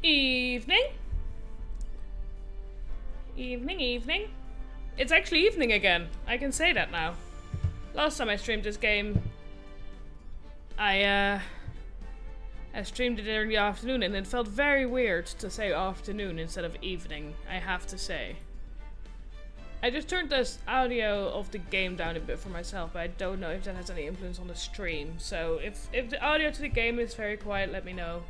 Evening. Evening. It's actually evening again. I can say that now. Last time I streamed this game, I streamed it in the afternoon and it felt very weird to say afternoon instead of evening, I have to say. I just turned this audio of the game down a bit for myself, but I don't know if that has any influence on the stream. So if the audio to the game is very quiet, let me know.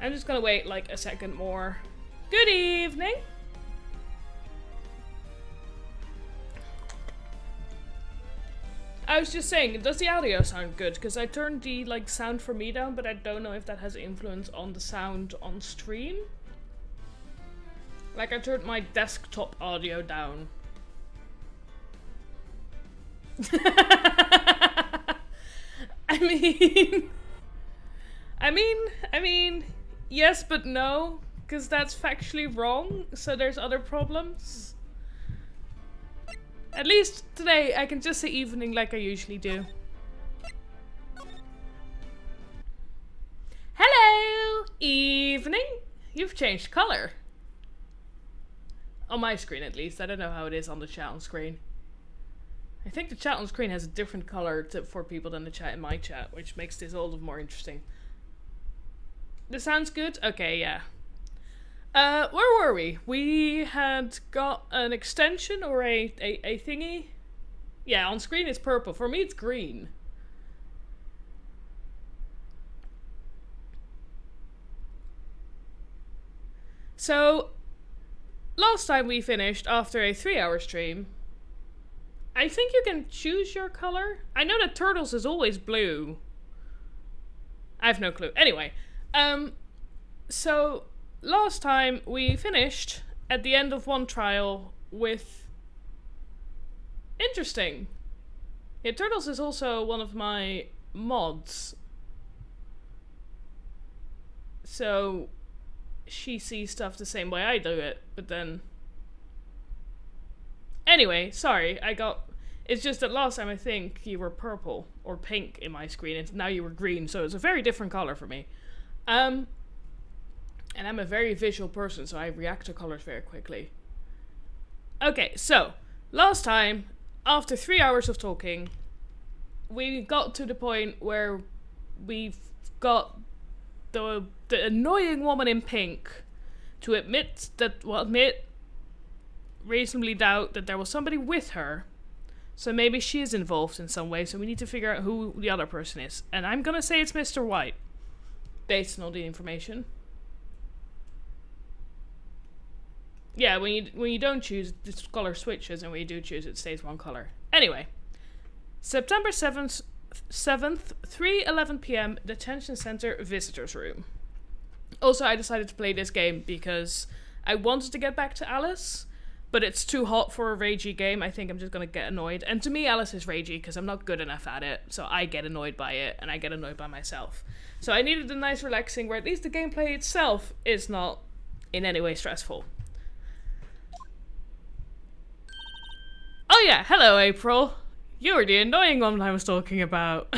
I'm just gonna wait like a second more. Good evening! I was just saying, does the audio sound good? Because I turned the sound for me down, but I don't know if that has influence on the sound on stream. Like I turned my desktop audio down. I mean, yes but no, because that's factually wrong, so there's other problems. At least today I can just say evening like I usually do. Hello! Evening! You've changed color. On my screen at least. I don't know how it is on the chat on screen. I think the chat on screen has a different color for people than the chat in my chat, which makes this all the more interesting. This sounds good? Okay, yeah. Where were we? We had got an extension or a thingy. Yeah, on screen it's purple. For me it's green. So, last time we finished after a 3-hour stream. I think you can choose your color. I know that Turtles is always blue. I have no clue. Anyway, so last time we finished at the end of one trial with interesting. Yeah, Turtles is also one of my mods. So she sees stuff the same way I do it, but then anyway, sorry, it's just that last time I think you were purple or pink in my screen and now you were green, so it's a very different color for me. And I'm a very visual person, so I react to colors very quickly. Okay, so, last time, after 3 hours of talking, we got to the point where we've got the annoying woman in pink to reasonably doubt that there was somebody with her. So maybe she is involved in some way, so we need to figure out who the other person is. And I'm gonna say it's Mr. White, based on all the information. Yeah, when you don't choose, the color switches, and when you do choose, it stays one color. Anyway, September 7th, 3:11 p.m., Detention Center Visitors Room. Also, I decided to play this game because I wanted to get back to Alice, but it's too hot for a ragey game. I think I'm just gonna get annoyed. And to me, Alice is ragey because I'm not good enough at it, so I get annoyed by it, and I get annoyed by myself. So I needed a nice relaxing where at least the gameplay itself is not in any way stressful. Oh yeah, hello April. You were the annoying one I was talking about.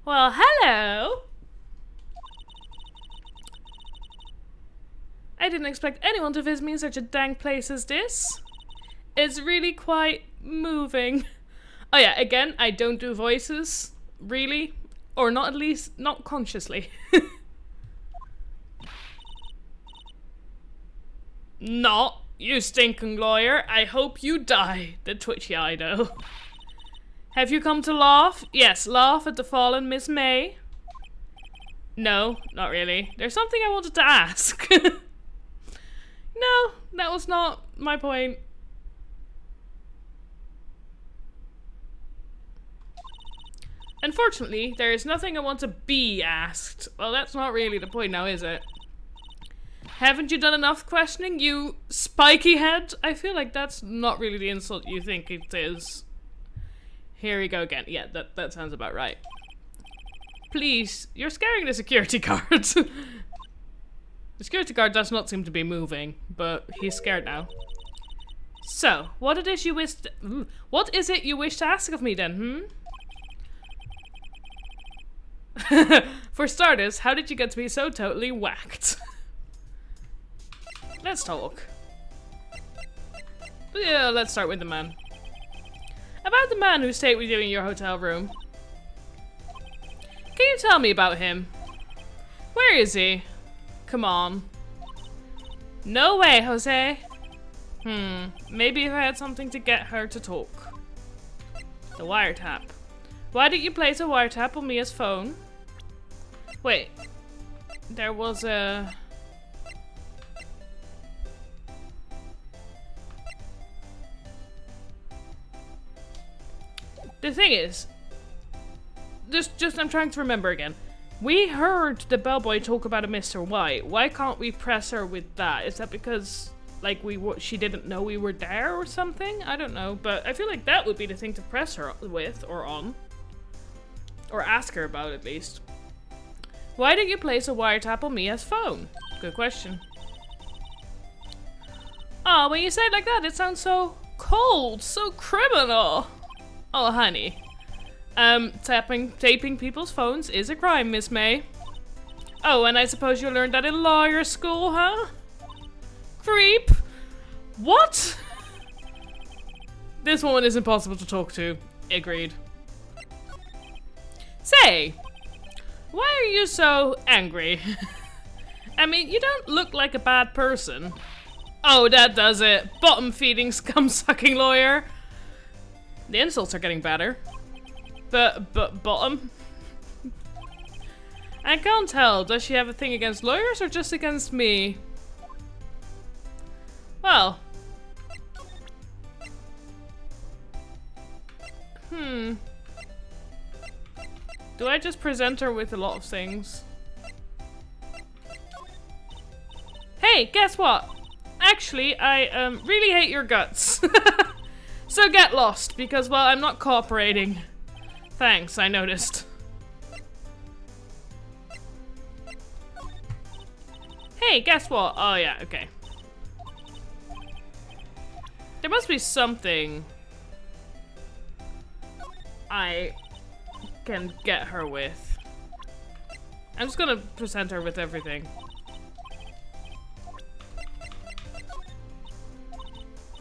Well, hello! I didn't expect anyone to visit me in such a dank place as this. It's really quite moving. Oh yeah, again, I don't do voices, really. Or not, at least, not consciously. Not. You stinking lawyer, I hope you die, the twitchy Ido. Have you come to laugh? Yes, laugh at the fallen Miss May. No, not really. There's something I wanted to ask. No, that was not my point. Unfortunately, there is nothing I want to be asked. Well, that's not really the point now, is it? Haven't you done enough questioning, you spiky head? I feel like that's not really the insult you think it is. Here we go again. Yeah, that sounds about right. Please, you're scaring the security guard. The security guard does not seem to be moving, but he's scared now. So, what is it you wish to ask of me then, For starters, how did you get to be so totally whacked? Let's talk. Yeah, let's start with the man. About the man who stayed with you in your hotel room. Can you tell me about him? Where is he? Come on. No way, Jose. Maybe if I had something to get her to talk. The wiretap. Why did you place a wiretap on Mia's phone? Wait. There was a... The thing is... Just I'm trying to remember again. We heard the bellboy talk about a Mr. White. Why can't we press her with that? Is that because... like she didn't know we were there or something? I don't know, but I feel like that would be the thing to press her with or on. Or ask her about at least. Why did you place a wiretap on Mia's phone? Good question. Oh, when you say it like that, it sounds so cold, so criminal. Oh, honey. Taping people's phones is a crime, Miss May. Oh, and I suppose you learned that in lawyer school, huh? Creep! What? This woman is impossible to talk to. Agreed. Say, why are you so angry? I mean, you don't look like a bad person. Oh, that does it. Bottom feeding, scum sucking lawyer. The insults are getting better. But bottom? I can't tell. Does she have a thing against lawyers or just against me? Well. Do I just present her with a lot of things? Hey, guess what? Actually, I really hate your guts. So get lost, because, well, I'm not cooperating. Thanks, I noticed. Hey, guess what? Oh yeah, okay. There must be something I can get her with. I'm just gonna present her with everything.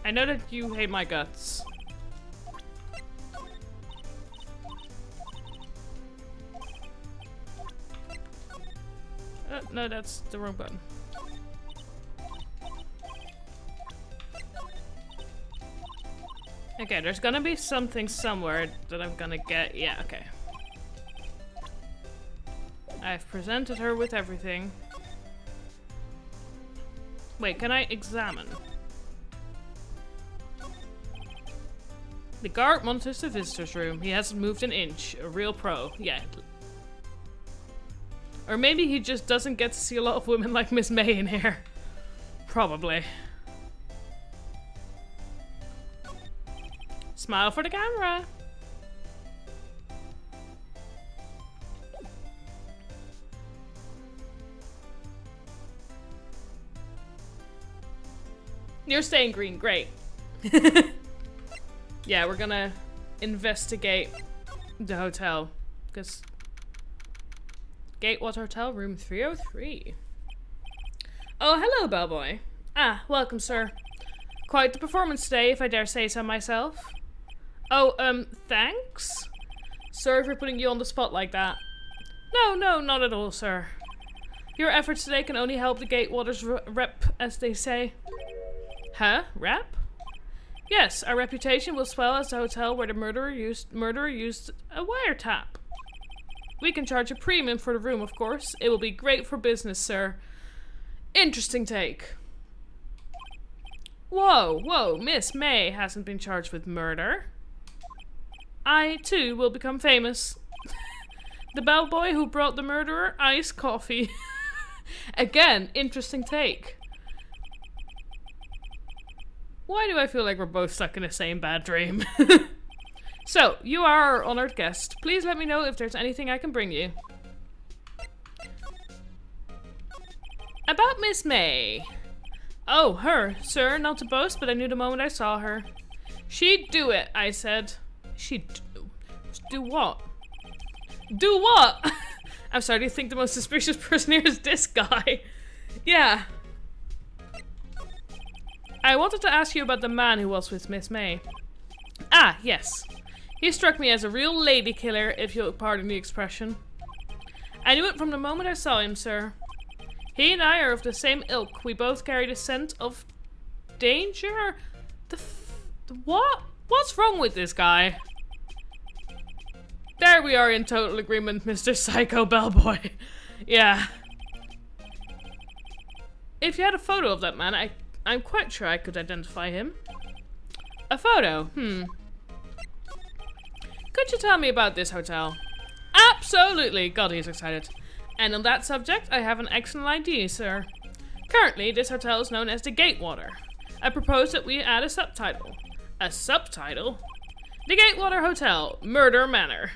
I know that you hate my guts. No, that's the wrong button. Okay, there's gonna be something somewhere that I'm gonna get. Yeah, okay. I've presented her with everything. Wait, can I examine? The guard monitors the visitor's room. He hasn't moved an inch. A real pro. Yeah. Or maybe he just doesn't get to see a lot of women like Miss May in here. Probably. Smile for the camera. You're staying green. Great. Yeah, we're gonna investigate the hotel. Because... Gatewatch Hotel, room 303. Oh, hello, bellboy. Ah, welcome, sir. Quite the performance today, if I dare say so myself. Oh, thanks? Sorry for putting you on the spot like that. No, not at all, sir. Your efforts today can only help the Gatewaters rep, as they say. Huh? Rep? Yes, our reputation will swell as the hotel where the murderer used a wiretap. We can charge a premium for the room, of course. It will be great for business, sir. Interesting take. Whoa, Miss May hasn't been charged with murder. I, too, will become famous. The bellboy who brought the murderer iced coffee. Again, interesting take. Why do I feel like we're both stuck in the same bad dream? So, you are our honored guest. Please let me know if there's anything I can bring you. About Miss May. Oh, her. Sir, not to boast, but I knew the moment I saw her. She'd do it, I said. She'd do what? Do what? I'm starting to think the most suspicious person here is this guy. Yeah. I wanted to ask you about the man who was with Miss May. Ah, yes. He struck me as a real lady killer, if you'll pardon the expression. I knew it from the moment I saw him, sir. He and I are of the same ilk. We both carry the scent of danger. What? What's wrong with this guy? There we are in total agreement, Mr. Psycho Bellboy. Yeah. If you had a photo of that man, I'm quite sure I could identify him. A photo? Could you tell me about this hotel? Absolutely! God, he's excited. And on that subject, I have an excellent idea, sir. Currently, this hotel is known as the Gatewater. I propose that we add a subtitle. A subtitle? The Gatewater Hotel, Murder Manor.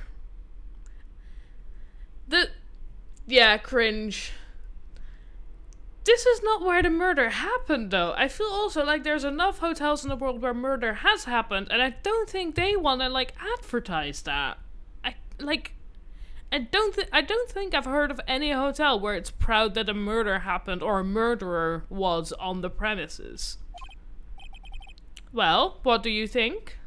Yeah, cringe. This is not where the murder happened, though. I feel also like there's enough hotels in the world where murder has happened, and I don't think they want to, like, advertise that. I don't think I've heard of any hotel where it's proud that a murder happened or a murderer was on the premises. Well, what do you think?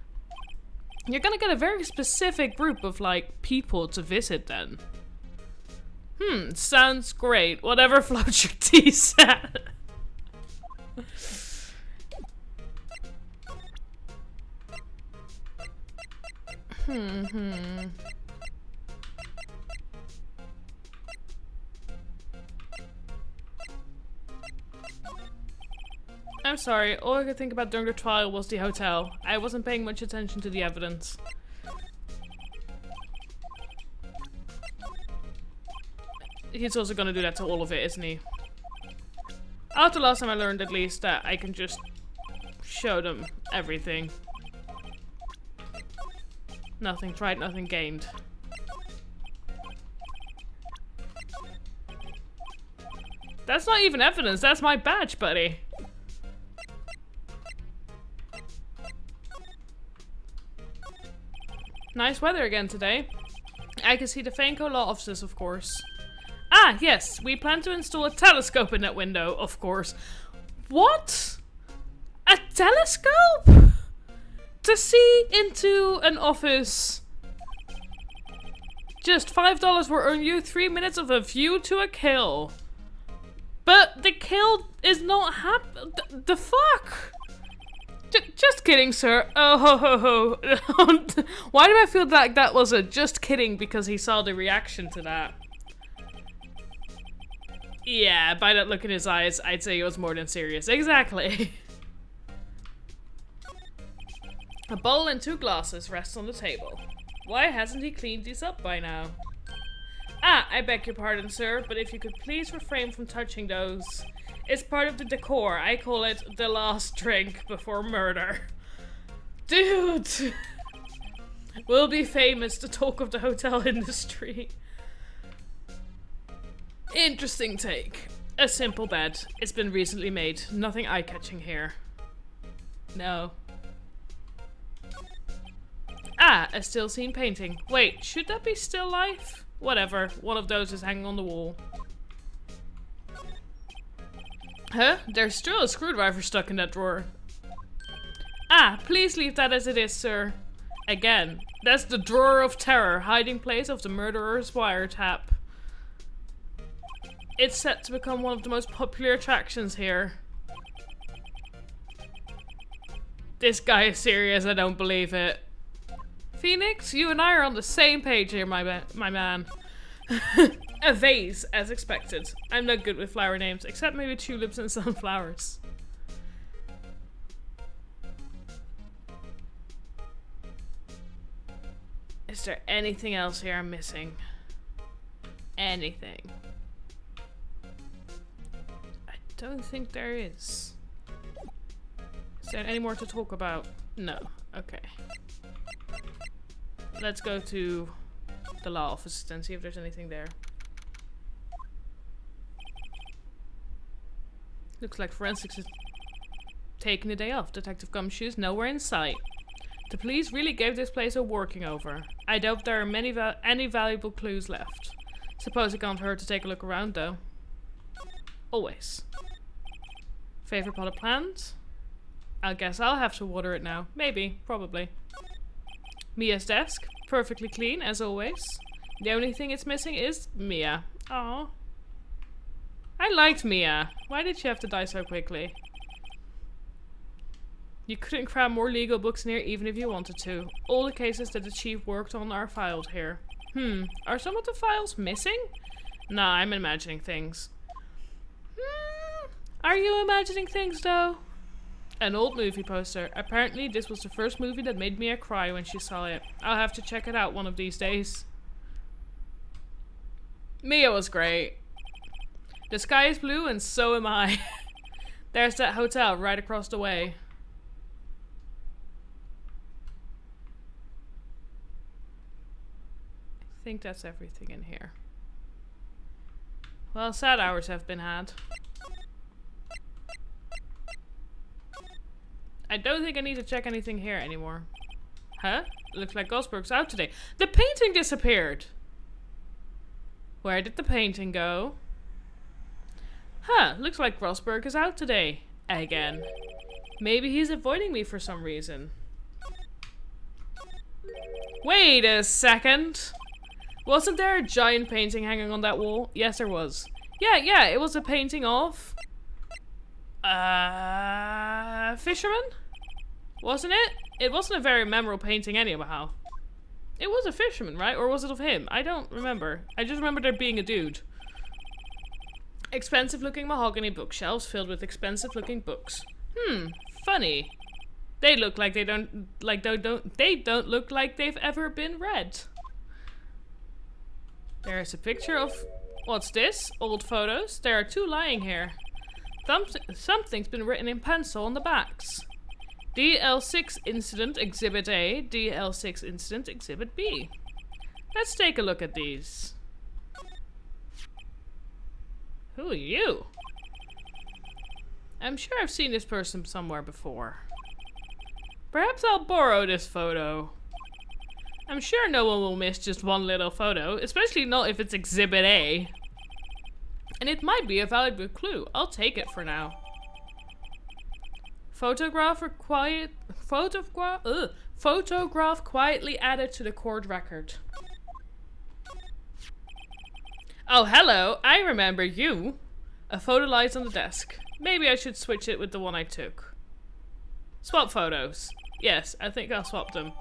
You're gonna get a very specific group of, like, people to visit then. Sounds great. Whatever floats your tea set. I'm sorry, all I could think about during the trial was the hotel. I wasn't paying much attention to the evidence. He's also gonna do that to all of it, isn't he? After last time I learned at least that I can just show them everything. Nothing tried, nothing gained. That's not even evidence, that's my badge, buddy. Nice weather again today. I can see the Fainco law offices, of course. Ah, yes, we plan to install a telescope in that window, of course. What? A telescope? To see into an office. Just $5 will earn you 3 minutes of a view to a kill. But the kill is not the fuck? Just kidding, sir. Oh ho ho ho. Why do I feel like that was a just kidding because he saw the reaction to that? Yeah, by that look in his eyes, I'd say he was more than serious. Exactly. A bowl and 2 glasses rest on the table. Why hasn't he cleaned these up by now? Ah, I beg your pardon, sir, but if you could please refrain from touching those. It's part of the decor. I call it the last drink before murder. Dude! We'll be famous, the talk of the hotel industry. Interesting take. A simple bed. It's been recently made. Nothing eye-catching here. No. Ah, a still scene painting. Wait, should that be still life? Whatever, one of those is hanging on the wall. Huh? There's still a screwdriver stuck in that drawer. Ah, please leave that as it is, sir. Again, that's the drawer of terror, hiding place of the murderer's wiretap. It's set to become one of the most popular attractions here. This guy is serious, I don't believe it. Phoenix, you and I are on the same page here, my man. A vase, as expected. I'm not good with flower names, except maybe tulips and sunflowers. Is there anything else here I'm missing? Anything? I don't think there is. Is there any more to talk about? No. Okay. Let's go to the law office and see if there's anything there. Looks like forensics is taking a day off. Detective Gumshoe's nowhere in sight. The police really gave this place a working over. I doubt there are any valuable clues left. Suppose it can't hurt to take a look around though. Always. Favorite pot of plants? I guess I'll have to water it now. Maybe. Probably. Mia's desk. Perfectly clean, as always. The only thing it's missing is Mia. Aww. I liked Mia. Why did she have to die so quickly? You couldn't cram more legal books in here even if you wanted to. All the cases that the chief worked on are filed here. Are some of the files missing? Nah, I'm imagining things. Are you imagining things though? An old movie poster. Apparently this was the first movie that made Mia cry when she saw it. I'll have to check it out one of these days. Mia was great. The sky is blue and so am I. There's that hotel right across the way. I think that's everything in here. Well, sad hours have been had. I don't think I need to check anything here anymore. Huh? Looks like Gosberg's out today. The painting disappeared! Where did the painting go? Huh, looks like Rosberg is out today. Again. Maybe he's avoiding me for some reason. Wait a second! Wasn't there a giant painting hanging on that wall? Yes, there was. Yeah, it was a painting of... fisherman? Wasn't it? It wasn't a very memorable painting anyhow. It was a fisherman, right? Or was it of him? I don't remember. I just remember there being a dude. Expensive looking mahogany bookshelves filled with expensive looking books. Funny. They look like they don't look like they've ever been read. There's a picture of... What's this? Old photos? There are 2 lying here. Something's been written in pencil on the backs. DL6 Incident Exhibit A, DL6 Incident Exhibit B. Let's take a look at these. Who are you? I'm sure I've seen this person somewhere before. Perhaps I'll borrow this photo. I'm sure no one will miss just one little photo, especially not if it's Exhibit A. And it might be a valuable clue. I'll take it for now. Photograph quietly added to the court record. Oh, hello. I remember you. A photo lies on the desk. Maybe I should switch it with the one I took. Swap photos. Yes, I think I'll swap them.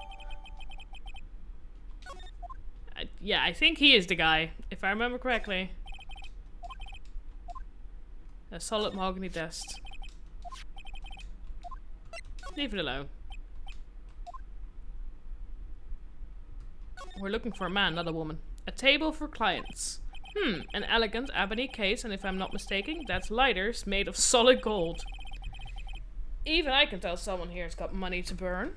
Yeah, I think he is the guy, if I remember correctly. A solid mahogany desk. Leave it alone. We're looking for a man, not a woman. A table for clients. An elegant ebony case, and if I'm not mistaken, that's lighters made of solid gold. Even I can tell someone here's got money to burn.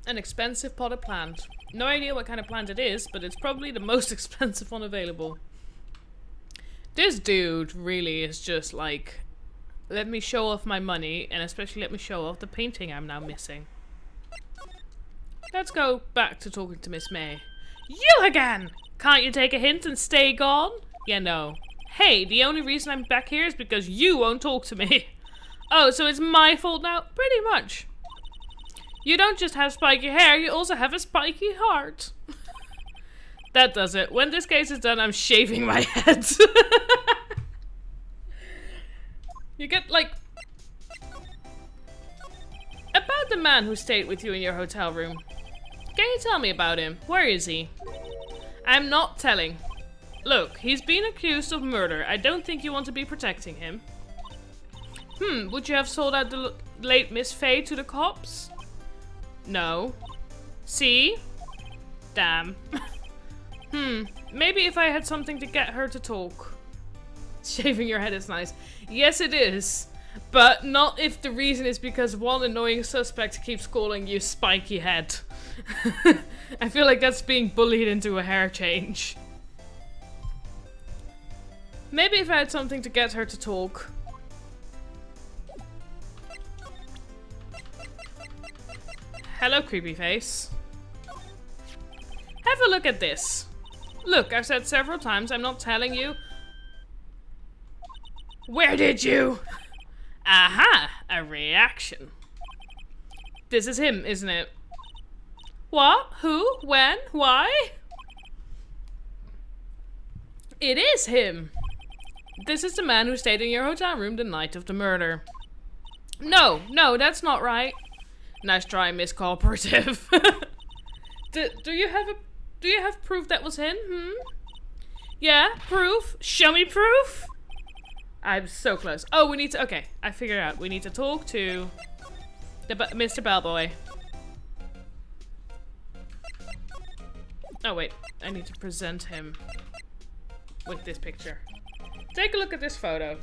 An expensive potted plant. No idea what kind of plant it is, but it's probably the most expensive one available. This dude really is just like, let me show off my money, and especially let me show off the painting I'm now missing. Let's go back to talking to Miss May. You again! Can't you take a hint and stay gone? Yeah, no. Hey, the only reason I'm back here is because you won't talk to me. Oh, so it's my fault now? Pretty much. You don't just have spiky hair, you also have a spiky heart. That does it. When this case is done, I'm shaving my head. You get, like... About the man who stayed with you in your hotel room. Can you tell me about him? Where is he? I'm not telling. Look, he's been accused of murder. I don't think you want to be protecting him. Would you have sold out the late Miss Faye to the cops? No. See? Damn. Maybe if I had something to get her to talk. Shaving your head is nice. Yes, it is. But not if the reason is because one annoying suspect keeps calling you spiky head. I feel like that's being bullied into a hair change. Maybe if I had something to get her to talk. Hello, creepy face. Have a look at this. Look, I've said several times I'm not telling you. Where did you? Aha! A reaction. This is him, isn't it? What? Who? When? Why? It is him. This is the man who stayed in your hotel room the night of the murder. No, that's not right. Nice try, Miss Cooperative. Do you have proof that was him? Yeah, proof? Show me proof? I'm so close. Oh, we need to, okay, I figured it out. We need to talk to Mr. Bellboy. Oh wait, I need to present him with this picture. Take a look at this photo.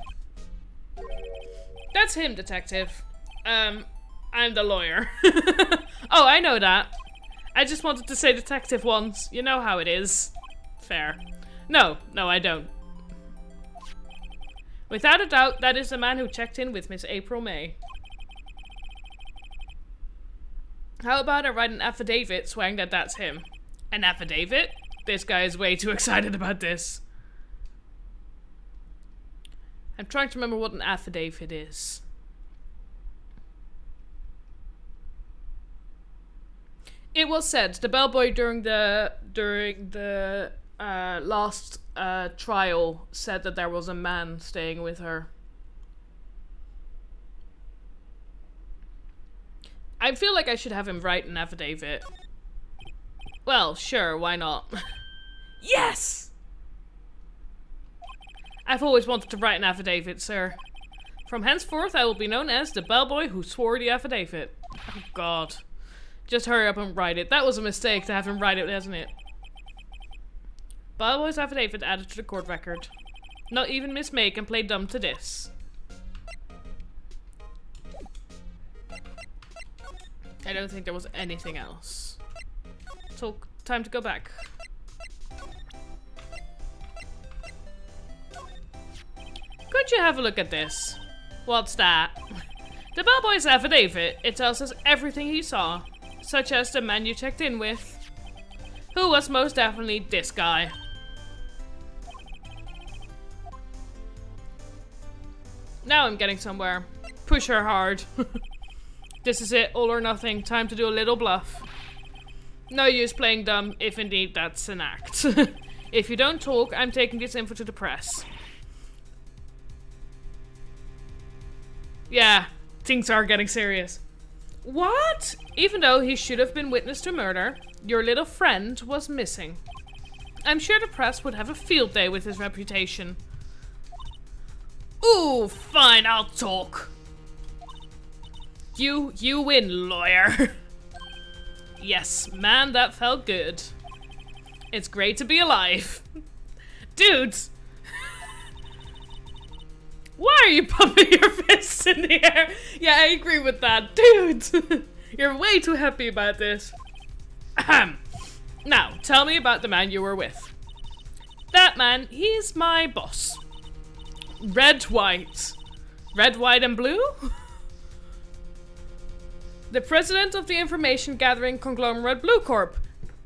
That's him, detective. I'm the lawyer. Oh, I know that. I just wanted to say detective once. You know how it is. Fair. No, I don't. Without a doubt, that is the man who checked in with Miss April May. How about I write an affidavit swearing that that's him? An affidavit? This guy is way too excited about this. I'm trying to remember what an affidavit is. It was said, the bellboy during the last trial said that there was a man staying with her. I feel like I should have him write an affidavit. Well, sure, why not? Yes! I've always wanted to write an affidavit, sir. From henceforth, I will be known as the bellboy who swore the affidavit. Oh, God. Just hurry up and write it. That was a mistake to have him write it, hasn't it? Bellboy's affidavit added to the court record. Not even Miss May can play dumb to this. I don't think there was anything else. Time to go back. Could you have a look at this? What's that? The bellboy's affidavit. It tells us everything he saw, such as the man you checked in with, who was most definitely this guy. Now I'm getting somewhere. Push her hard. This is it, all or nothing. Time to do a little bluff. No use playing dumb, if indeed that's an act. If you don't talk, I'm taking this info to the press. Yeah, things are getting serious. What? Even though he should have been witness to murder, your little friend was missing. I'm sure the press would have a field day with his reputation. Ooh, fine, I'll talk. You win, lawyer. Yes, man, that felt good. It's great to be alive. Dudes! Why are you pumping your fists in the air? Yeah, I agree with that. Dudes! You're way too happy about this. Ahem. Now, tell me about the man you were with. That man, he's my boss. Red, white. Red, white, and blue? The president of the information gathering conglomerate Blue Corp.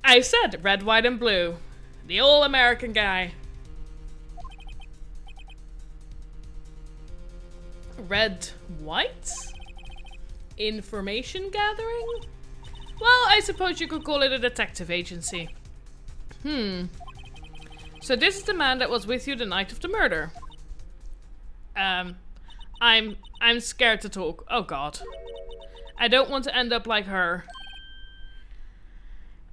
I said red, white, and blue. The all-American guy. Red, white? Information gathering? Well, I suppose you could call it a detective agency. So this is the man that was with you the night of the murder. I'm scared to talk. Oh God. I don't want to end up like her.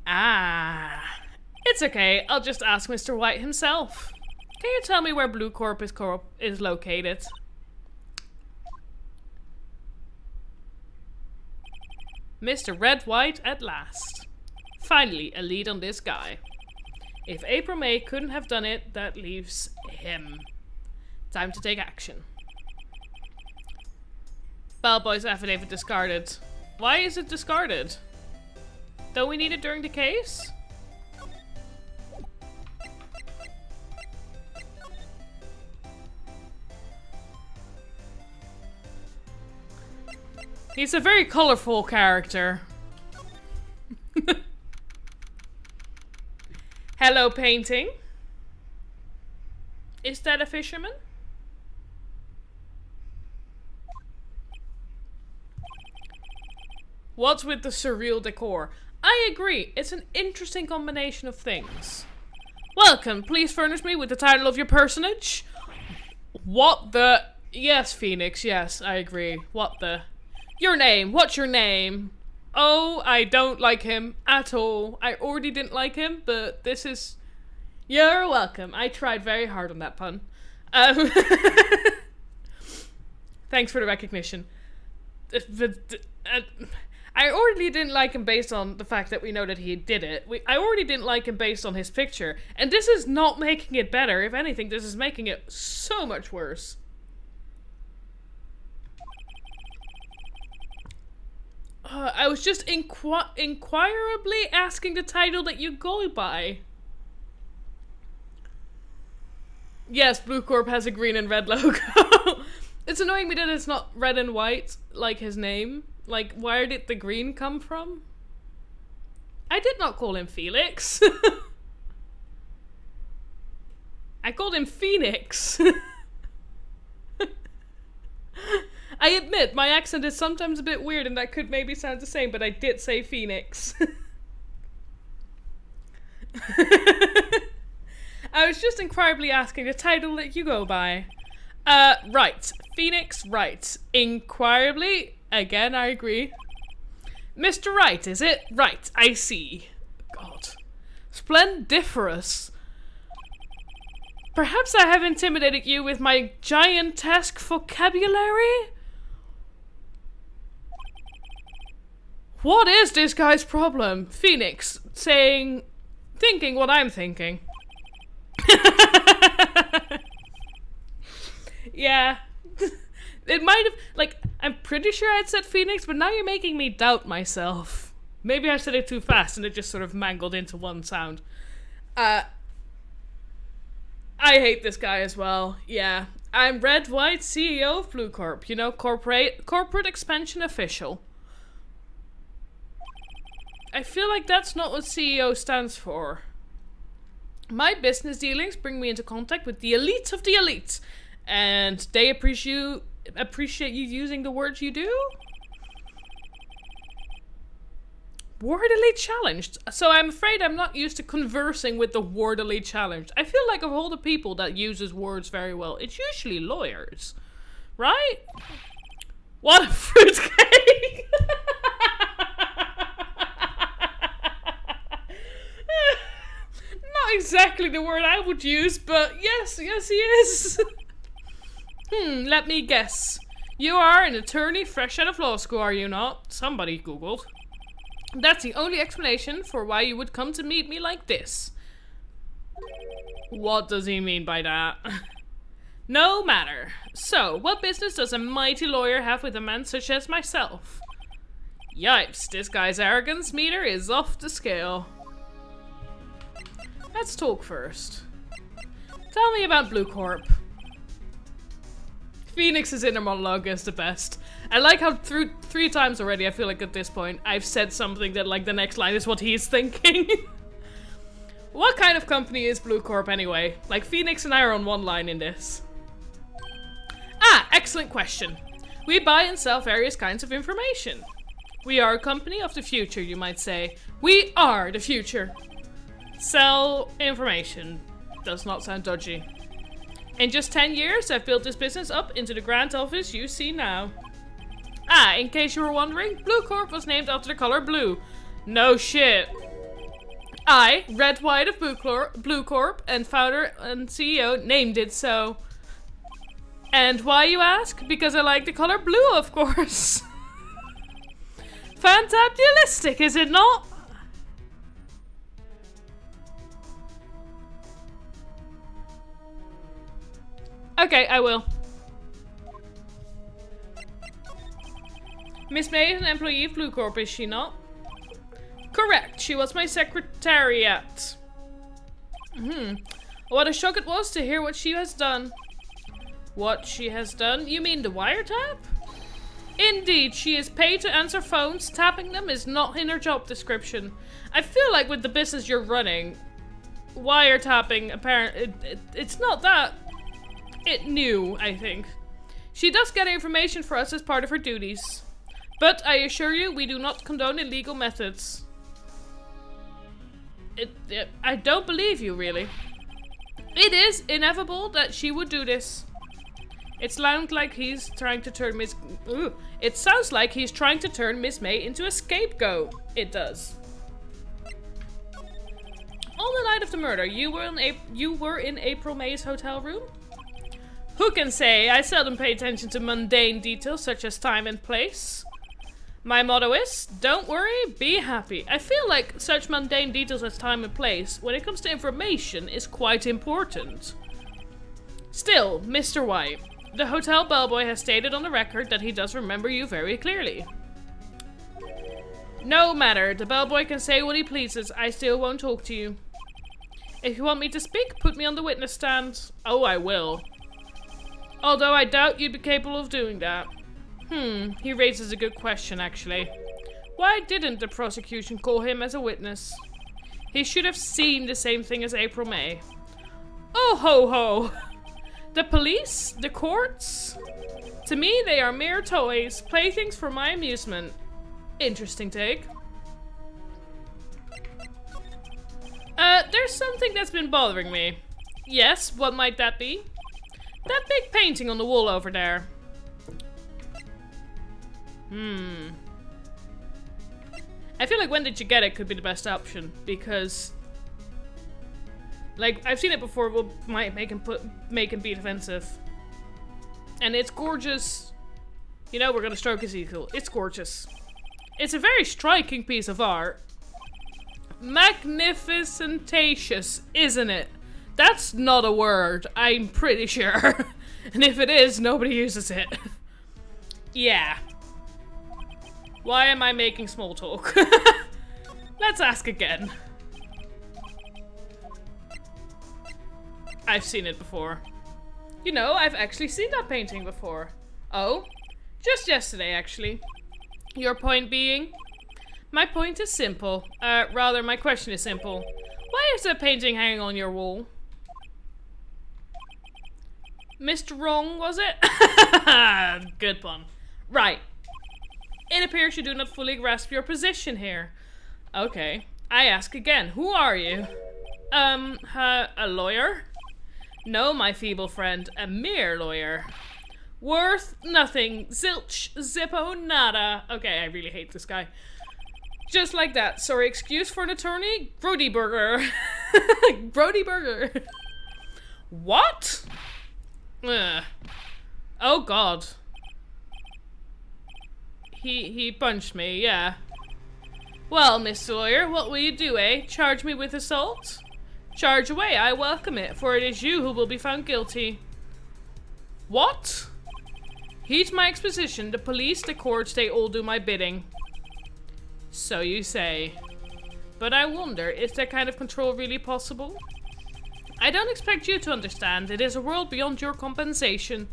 Ah. It's okay, I'll just ask Mr. White himself. Can you tell me where Blue Corp is located? Mr. Red White at last. Finally, a lead on this guy. If April May couldn't have done it, that leaves him. Time to take action. Bellboy's affidavit discarded. Why is it discarded? Don't we need it during the case? He's a very colorful character. Hello, painting. Is that a fisherman? What's with the surreal decor? I agree, it's an interesting combination of things. Welcome, please furnish me with the title of your personage. What the... Yes, Phoenix, yes, I agree. What the... Your name, what's your name? Oh, I don't like him at all. I already didn't like him, but this is... You're welcome. I tried very hard on that pun. Thanks for the recognition. I already didn't like him based on the fact that we know that he did it. I already didn't like him based on his picture. And this is not making it better. If anything, this is making it so much worse. I was just inquirably asking the title that you go by. Yes, Blue Corp has a green and red logo. It's annoying me that it's not red and white, like his name. Like, where did the green come from? I did not call him Felix. I called him Phoenix. I admit, my accent is sometimes a bit weird and that could maybe sound the same, but I did say Phoenix. I was just inquirably asking the title that you go by. Right. Phoenix Wright. Inquirably? Again, I agree. Mr. Wright, is it? Right, I see. God. Splendiferous. Perhaps I have intimidated you with my giantesque vocabulary? What is this guy's problem? Phoenix, thinking what I'm thinking. Yeah. It might have, like, I'm pretty sure I'd said Phoenix, but now you're making me doubt myself. Maybe I said it too fast and it just sort of mangled into one sound. I hate this guy as well. Yeah. I'm Red White, CEO of Blue Corp. You know, corporate expansion official. I feel like that's not what CEO stands for. My business dealings bring me into contact with the elite of the elite. And they appreciate you using the words you do? Wordily challenged. So I'm afraid I'm not used to conversing with the wordily challenged. I feel like of all the people that uses words very well, it's usually lawyers. Right? What a fruitcake! Not exactly the word I would use, but yes, he is. Let me guess. You are an attorney fresh out of law school, are you not? Somebody googled. That's the only explanation for why you would come to meet me like this. What does he mean by that? No matter. So, what business does a mighty lawyer have with a man such as myself? Yipes, this guy's arrogance meter is off the scale. Let's talk first. Tell me about Blue Corp. Phoenix's inner monologue is the best. I like how through 3 times already, I feel like at this point, I've said something that like the next line is what he's thinking. What kind of company is Blue Corp anyway? Like Phoenix and I are on one line in this. Ah, excellent question. We buy and sell various kinds of information. We are a company of the future, you might say. We are the future. Sell information. Does not sound dodgy. In just 10 years, I've built this business up into the grand office you see now. Ah, in case you were wondering, Blue Corp was named after the color blue. No shit. I, Red White of Blue Corp, and founder and CEO, named it so. And why, you ask? Because I like the color blue, of course. Fantabulistic, is it not? Okay, I will. Miss May is an employee of Blue Corp, is she not? Correct, she was my secretariat. What a shock it was to hear what she has done. What she has done? You mean the wiretap? Indeed, she is paid to answer phones. Tapping them is not in her job description. I feel like with the business you're running, wiretapping, apparently, it's not that new, I think. She does get information for us as part of her duties. But I assure you, we do not condone illegal methods. I don't believe you, really. It is inevitable that she would do this. It sounds like he's trying to turn Miss... It sounds like he's trying to turn Miss May into a scapegoat. It does. On the night of the murder, you were in April May's hotel room? Who can say? I seldom pay attention to mundane details such as time and place. My motto is, don't worry, be happy. I feel like such mundane details as time and place, when it comes to information, is quite important. Still, Mr. White, the hotel bellboy has stated on the record that he does remember you very clearly. No matter, the bellboy can say what he pleases, I still won't talk to you. If you want me to speak, put me on the witness stand. Oh, I will. Although I doubt you'd be capable of doing that. He raises a good question, actually. Why didn't the prosecution call him as a witness? He should have seen the same thing as April May. Oh ho ho! The police? The courts? To me, they are mere toys, playthings for my amusement. Interesting take. There's something that's been bothering me. Yes, what might that be? That big painting on the wall over there. I feel like when did you get it could be the best option, because like I've seen it before, might make him be defensive. And it's gorgeous. You know, we're gonna stroke his ego. It's gorgeous. It's a very striking piece of art. Magnificentatious, isn't it? That's not a word, I'm pretty sure. And if it is, nobody uses it. Yeah. Why am I making small talk? Let's ask again. I've seen it before. You know, I've actually seen that painting before. Oh? Just yesterday, actually. Your point being? My point is simple. Rather, my question is simple. Why is that painting hanging on your wall? Mr. Wrong, was it? Good pun. Right. It appears you do not fully grasp your position here. Okay. I ask again, who are you? A lawyer? No, my feeble friend, a mere lawyer. Worth nothing. Zilch. Zippo nada. Okay, I really hate this guy. Just like that. Sorry, excuse for an attorney? Grody Burger. Grody Burger. What? Ugh. Oh god. He punched me, yeah. Well, Mr. Lawyer, what will you do, eh? Charge me with assault? Charge away, I welcome it, for it is you who will be found guilty. What? Heed my exposition. The police, the courts, they all do my bidding. So you say. But I wonder, is that kind of control really possible? I don't expect you to understand. It is a world beyond your compensation.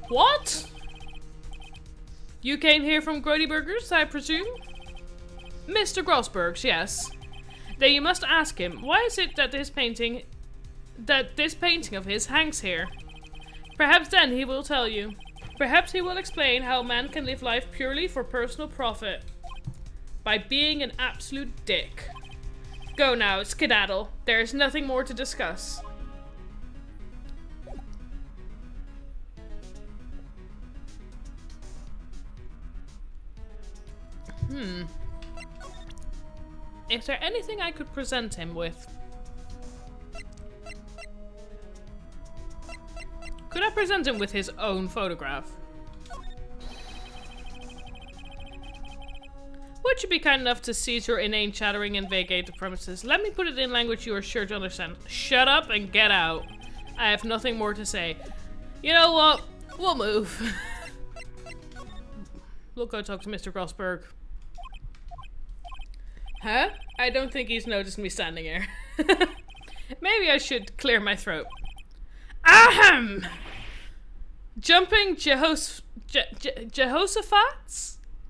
What? You came here from Grody Burgers, I presume? Mr. Grossberg's, yes. Then you must ask him, why is it that this painting of his hangs here? Perhaps then he will tell you. Perhaps he will explain how man can live life purely for personal profit. By being an absolute dick. Go now, skedaddle. There is nothing more to discuss. Is there anything I could present him with? Could I present him with his own photograph? Would you be kind enough to cease your inane chattering and vacate the premises? Let me put it in language you are sure to understand. Shut up and get out. I have nothing more to say. You know what? We'll move. We'll go talk to Mr. Grossberg. Huh? I don't think he's noticed me standing here. Maybe I should clear my throat. Ahem! Jumping Jehoshaphat's?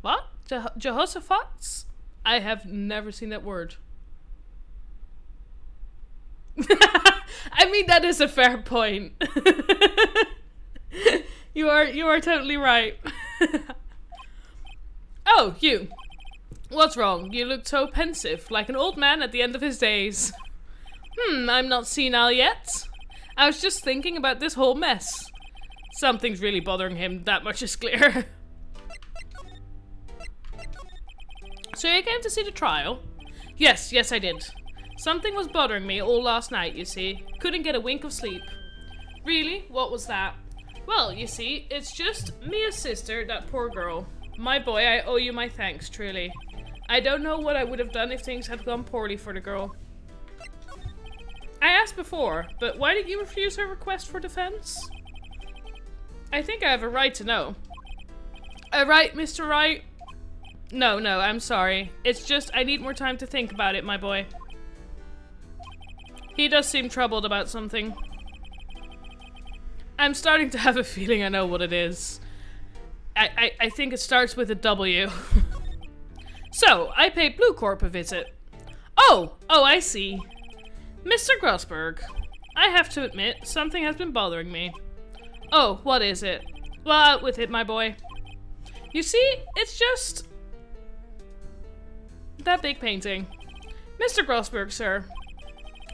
What? Jehoshaphat's? I have never seen that word. I mean, that is a fair point. You are totally right. Oh, you. What's wrong? You look so pensive, like an old man at the end of his days. I'm not senile yet. I was just thinking about this whole mess. Something's really bothering him, that much is clear. So you came to see the trial? Yes, I did. Something was bothering me all last night, you see. Couldn't get a wink of sleep. Really? What was that? Well, you see, it's just Mia's sister, that poor girl. My boy, I owe you my thanks, truly. I don't know what I would have done if things had gone poorly for the girl. I asked before, but why did you refuse her request for defense? I think I have a right to know. A right, Mr. Wright? No, I'm sorry. It's just I need more time to think about it, my boy. He does seem troubled about something. I'm starting to have a feeling I know what it is. I think it starts with a W. So, I paid Blue Corp a visit. Oh, I see. Mr. Grossberg, I have to admit, something has been bothering me. Oh, what is it? Well, out with it, my boy. You see, it's just that big painting. Mr. Grossberg, sir.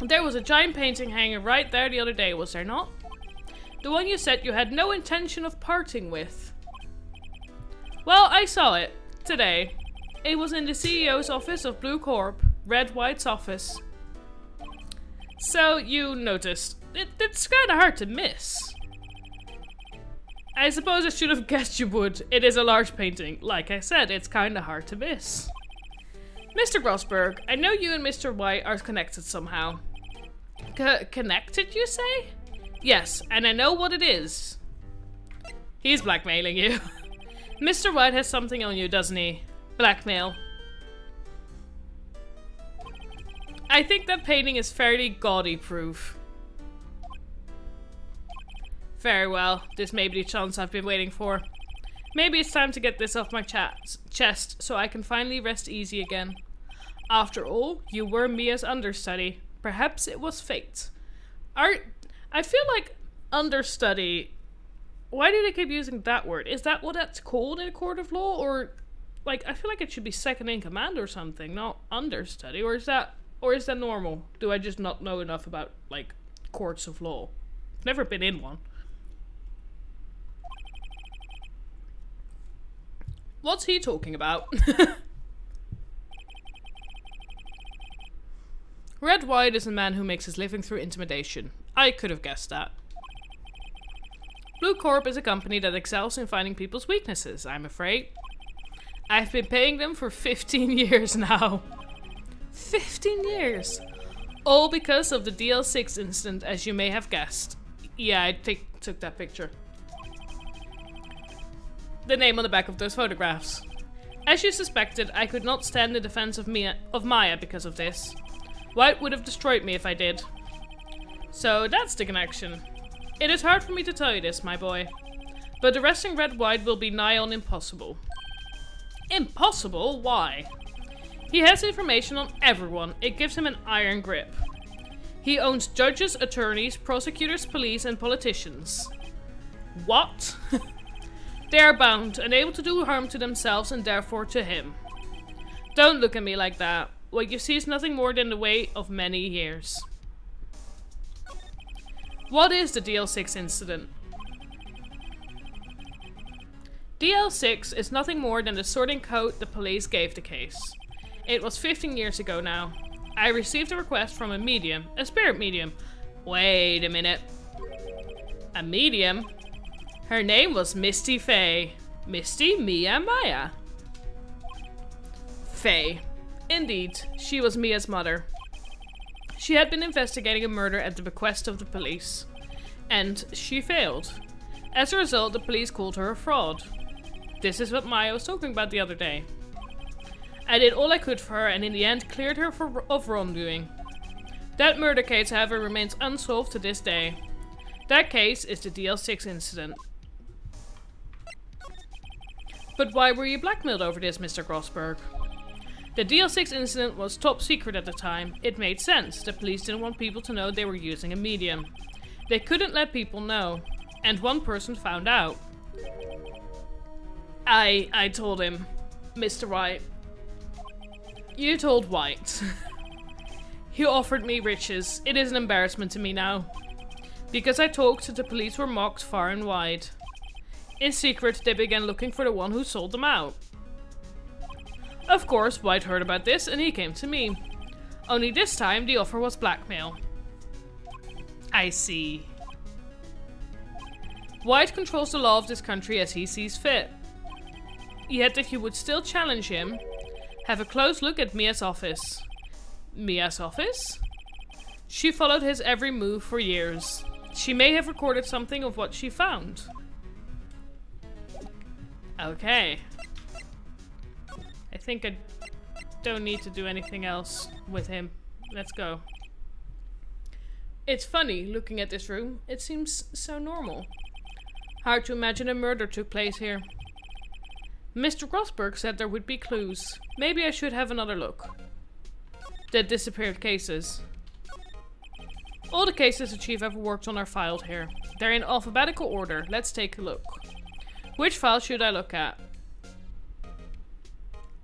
There was a giant painting hanging right there the other day, was there not? The one you said you had no intention of parting with. Well, I saw it. Today. It was in the CEO's office of Blue Corp. Red White's office. So, you noticed. It's kinda hard to miss. I suppose I should have guessed you would. It is a large painting. Like I said, it's kinda hard to miss. Mr. Grossberg, I know you and Mr. White are connected somehow. Connected, you say? Yes, and I know what it is. He's blackmailing you. Mr. White has something on you, doesn't he? Blackmail. I think that painting is fairly gaudy proof. Very well, this may be the chance I've been waiting for. Maybe it's time to get this off my chest so I can finally rest easy again. After all, you were Mia's understudy. Perhaps it was fate. I feel like understudy... Why do they keep using that word? Is that what that's called in a court of law? Or, like, I feel like it should be second in command or something, not understudy. Or is that normal? Do I just not know enough about, like, courts of law? Never been in one. What's he talking about? Red White is a man who makes his living through intimidation. I could have guessed that. Blue Corp is a company that excels in finding people's weaknesses, I'm afraid. I've been paying them for 15 years now. 15 years! All because of the DL6 incident, as you may have guessed. Yeah, I took that picture. The name on the back of those photographs. As you suspected, I could not stand the defense of Maya because of this. White would have destroyed me if I did. So that's the connection. It is hard for me to tell you this, my boy. But arresting Red White will be nigh on impossible. Impossible? Why? He has information on everyone. It gives him an iron grip. He owns judges, attorneys, prosecutors, police, and politicians. What? They are bound, unable to do harm to themselves and therefore to him. Don't look at me like that. What you see is nothing more than the weight of many years. What is the DL6 incident? DL6 is nothing more than the sorting code the police gave the case. It was 15 years ago now. I received a request from a medium, a spirit medium. Wait a minute. A medium? Her name was Misty Faye. Misty, Mia, Maya. Faye. Indeed, she was Mia's mother. She had been investigating a murder at the bequest of the police. And she failed. As a result, the police called her a fraud. This is what Maya was talking about the other day. I did all I could for her and in the end cleared her of wrongdoing. That murder case, however, remains unsolved to this day. That case is the DL6 incident. But why were you blackmailed over this, Mr. Grossberg? The DL6 incident was top secret at the time. It made sense. The police didn't want people to know they were using a medium. They couldn't let people know. And one person found out. I told him, Mr. Wright. You told White. He offered me riches. It is an embarrassment to me now. Because I talked, the police were mocked far and wide. In secret, they began looking for the one who sold them out. Of course, White heard about this and he came to me. Only this time, the offer was blackmail. I see. White controls the law of this country as he sees fit. Yet if you would still challenge him, have a close look at Mia's office. Mia's office? She followed his every move for years. She may have recorded something of what she found. Okay. I think I don't need to do anything else with him. Let's go. It's funny, looking at this room. It seems so normal. Hard to imagine a murder took place here. Mr. Grossberg said there would be clues. Maybe I should have another look. The disappeared cases. All the cases the chief ever worked on are filed here. They're in alphabetical order. Let's take a look. Which file should I look at?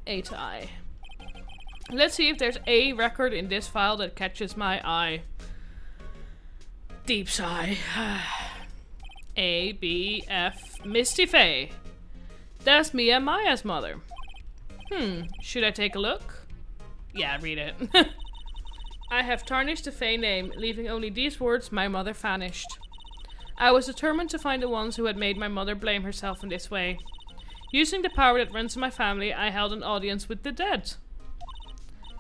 8I. Let's see if there's a record in this file that catches my eye. Deep sigh. A, B, F, Misty Faye. That's Mia Maya's mother. Should I take a look? Yeah, read it. I have tarnished the Faye name, leaving only these words, my mother vanished. I was determined to find the ones who had made my mother blame herself in this way. Using the power that runs in my family, I held an audience with the dead.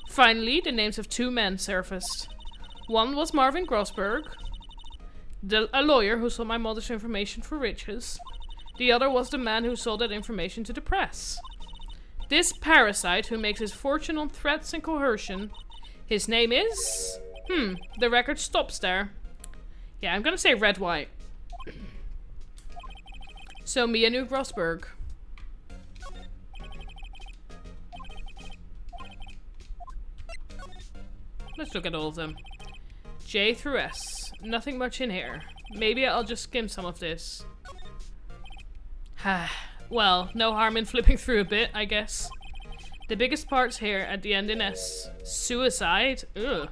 Finally, the names of 2 men surfaced. One was Marvin Grossberg, a lawyer who sold my mother's information for riches. The other was the man who sold that information to the press. This parasite who makes his fortune on threats and coercion, his name is... the record stops there. Yeah, I'm gonna say Red White. So Mia knew Grossberg. Let's look at all of them. J through S. Nothing much in here. Maybe I'll just skim some of this. Well, no harm in flipping through a bit, I guess. The biggest part's here at the end in S. Suicide? Ugh.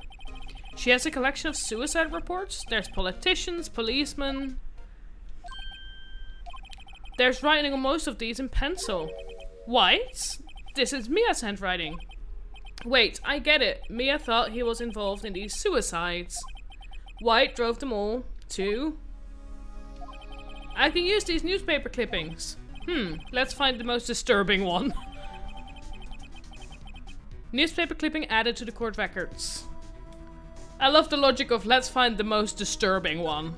She has a collection of suicide reports. There's politicians, policemen. There's writing on most of these in pencil. White? This is Mia's handwriting. Wait, I get it. Mia thought he was involved in these suicides. White drove them all to... I can use these newspaper clippings. Let's find the most disturbing one. Newspaper clipping added to the court records. I love the logic of let's find the most disturbing one.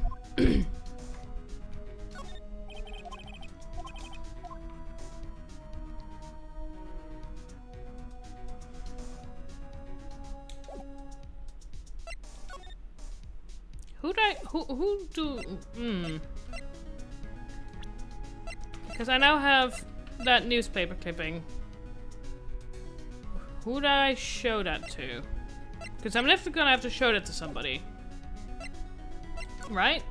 Who do... Because I now have that newspaper clipping. Who do I show that to? Because I'm definitely gonna have to show that to somebody. Right?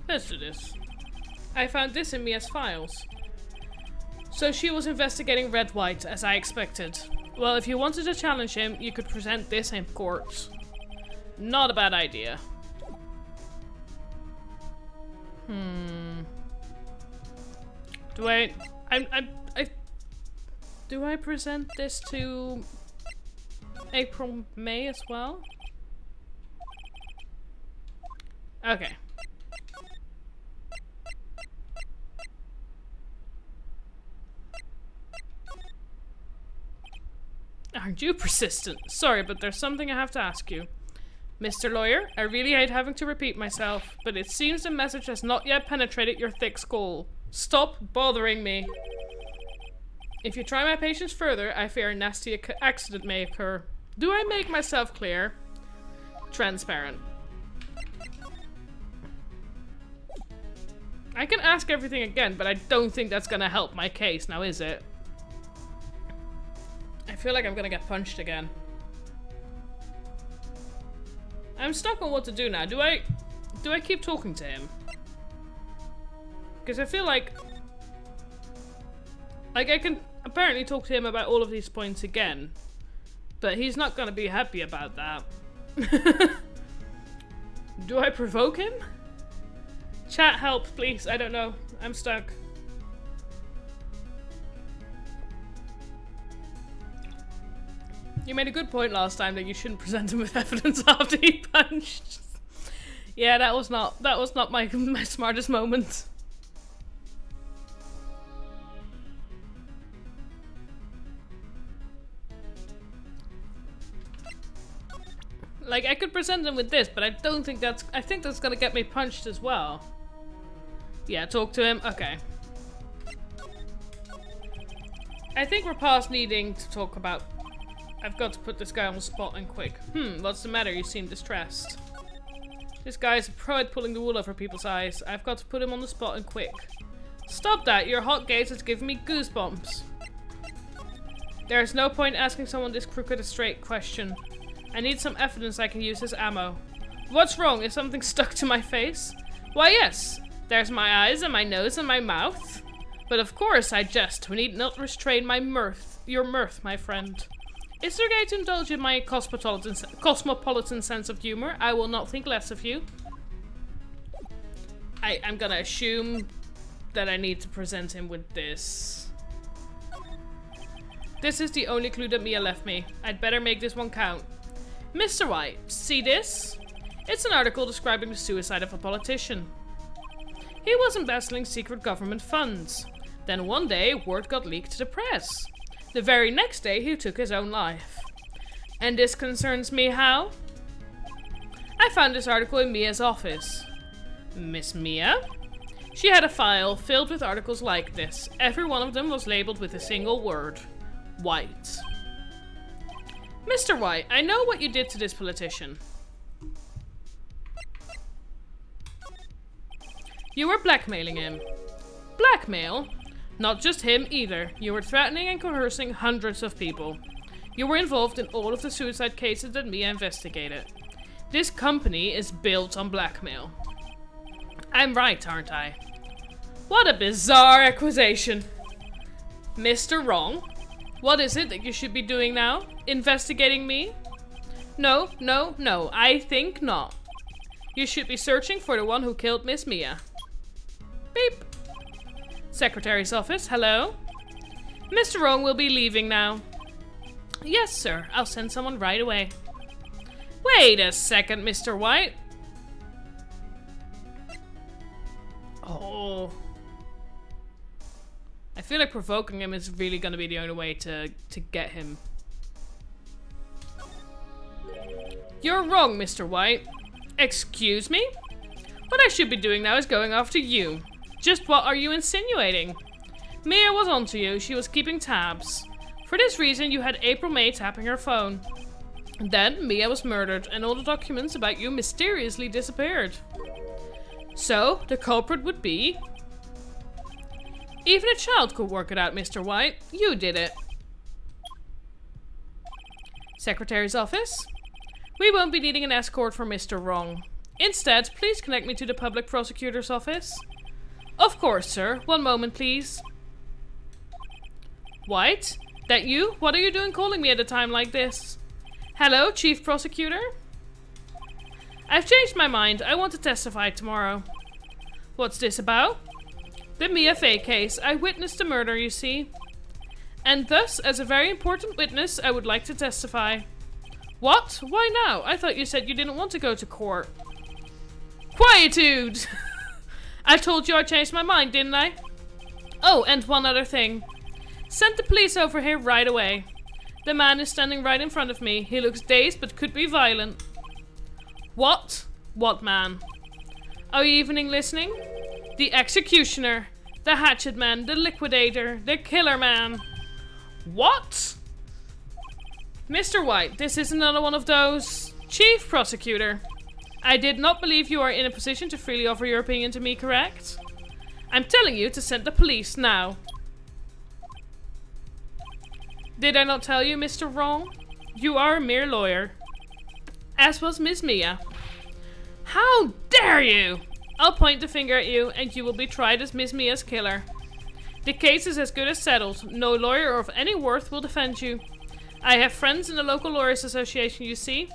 Let's do this. I found this in Mia's files. So she was investigating Red White, as I expected. Well, if you wanted to challenge him, you could present this in court. Not a bad idea. Do I present this to April, May as well? Okay. Aren't you persistent? Sorry, but there's something I have to ask you. Mr. Lawyer, I really hate having to repeat myself, but it seems the message has not yet penetrated your thick skull. Stop bothering me. If you try my patience further, I fear a nasty accident may occur. Do I make myself clear? Transparent. I can ask everything again, but I don't think that's gonna help my case, now is it? I feel like I'm gonna get punched again. I'm stuck on what to do now. Do I keep talking to him? Because I feel like I can apparently talk to him about all of these points again, but he's not gonna be happy about that. Do I provoke him? Chat, help, please. I don't know. I'm stuck. You made a good point last time that you shouldn't present him with evidence after he punched. Yeah, that was not my smartest moment. Like, I could present him with this, but I don't think that's... I think that's gonna get me punched as well. Yeah, talk to him. Okay. I think we're past needing to talk about... I've got to put this guy on the spot and quick. What's the matter? You seem distressed. This guy is a pro at pulling the wool over people's eyes. I've got to put him on the spot and quick. Stop that! Your hot gaze is giving me goosebumps. There's no point asking someone this crooked a straight question. I need some evidence I can use as ammo. What's wrong? Is something stuck to my face? Why, yes. There's my eyes and my nose and my mouth. But of course I jest. We need not restrain my mirth. Your mirth, my friend. Is there a way to indulge in my cosmopolitan sense of humor? I will not think less of you. I'm gonna assume that I need to present him with this. This is the only clue that Mia left me. I'd better make this one count. Mr. White, see this? It's an article describing the suicide of a politician. He was embezzling secret government funds. Then one day, word got leaked to the press. The very next day, he took his own life. And this concerns me how? I found this article in Mia's office. Miss Mia? She had a file filled with articles like this. Every one of them was labeled with a single word. White. Mr. White, I know what you did to this politician. You were blackmailing him. Blackmail? Not just him either. You were threatening and coercing hundreds of people. You were involved in all of the suicide cases that Mia investigated. This company is built on blackmail. I'm right, aren't I? What a bizarre accusation. Mr. Wrong? What is it that you should be doing now? Investigating me? No, no, no, I think not. You should be searching for the one who killed Miss Mia. Beep. Secretary's office, hello? Mr. Wrong will be leaving now. Yes, sir, I'll send someone right away. Wait a second, Mr. White. Oh. I feel like provoking him is really going to be the only way to get him. You're wrong, Mr. White. Excuse me? What I should be doing now is going after you. Just what are you insinuating? Mia was onto you. She was keeping tabs. For this reason, you had April May tapping her phone. Then, Mia was murdered, and all the documents about you mysteriously disappeared. So, the culprit would be... Even a child could work it out, Mr. White. You did it. Secretary's office? We won't be needing an escort for Mr. Wrong. Instead, please connect me to the public prosecutor's office. Of course, sir. One moment, please. White? That you? What are you doing calling me at a time like this? Hello, Chief Prosecutor? I've changed my mind. I want to testify tomorrow. What's this about? The Mia Fey case. I witnessed the murder, you see. And thus, as a very important witness, I would like to testify. What? Why now? I thought you said you didn't want to go to court. Quietude! I told you I changed my mind, didn't I? Oh, and one other thing. Send the police over here right away. The man is standing right in front of me. He looks dazed but could be violent. What? What man? Are you even listening? The executioner. The hatchet man. The liquidator. The killer man. What? Mr. White, this is another one of those. Chief Prosecutor, I did not believe you are in a position to freely offer your opinion to me, correct? I'm telling you to send the police now. Did I not tell you, Mr. Wrong? You are a mere lawyer. As was Miss Mia. How dare you! I'll point the finger at you and you will be tried as Miss Mia's killer. The case is as good as settled. No lawyer of any worth will defend you. I have friends in the local lawyers association, you see.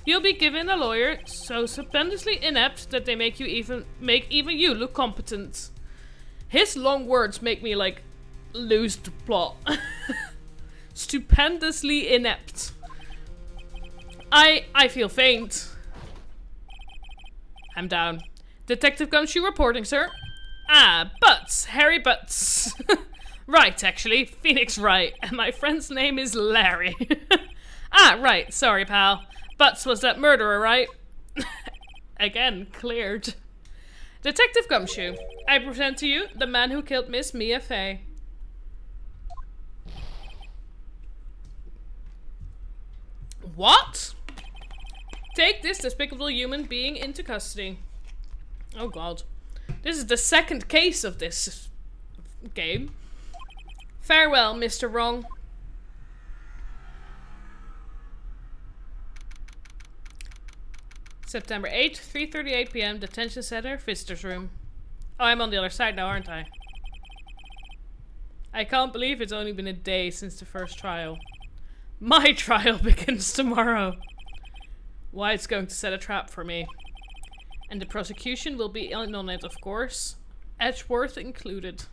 You'll be given a lawyer so stupendously inept that they make even you look competent. His long words make me like lose the plot. Stupendously inept. I feel faint. I'm down. Detective Gumshoe reporting, sir. Ah, Butts. Harry Butts. Right, actually. Phoenix Wright. And my friend's name is Larry. Ah, right. Sorry, pal. Butts was that murderer, right? Again, cleared. Detective Gumshoe, I present to you the man who killed Miss Mia Fey. What? Take this despicable human being into custody. Oh god. This is the second case of this game. Farewell, Mr. Wrong. September 8th, 3:38 p.m. Detention Center, Visitors Room. Oh, I'm on the other side now, aren't I? I can't believe it's only been a day since the first trial. My trial begins tomorrow. White's going to set a trap for me. And the prosecution will be in on it, of course. Edgeworth included.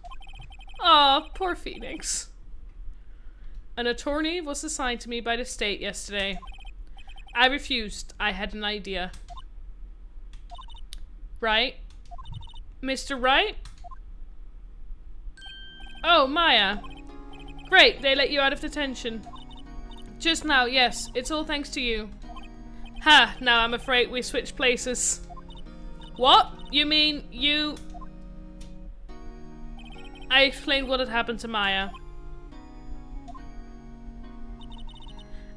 Aw, poor Phoenix. An attorney was assigned to me by the state yesterday. I refused. I had an idea. Right? Mr. Wright? Oh, Maya. Great, they let you out of detention. Just now, yes. It's all thanks to you. Ha, now I'm afraid we switched places. What? You mean you... I explained what had happened to Maya.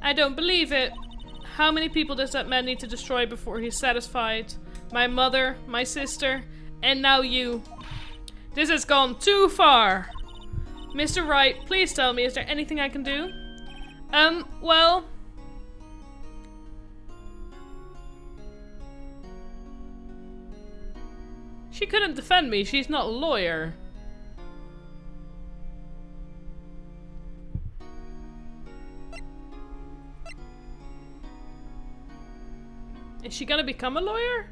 I don't believe it. How many people does that man need to destroy before he's satisfied? My mother, my sister, and now you. This has gone too far. Mr. Wright, please tell me, is there anything I can do? Well... She couldn't defend me, she's not a lawyer. Is she gonna become a lawyer?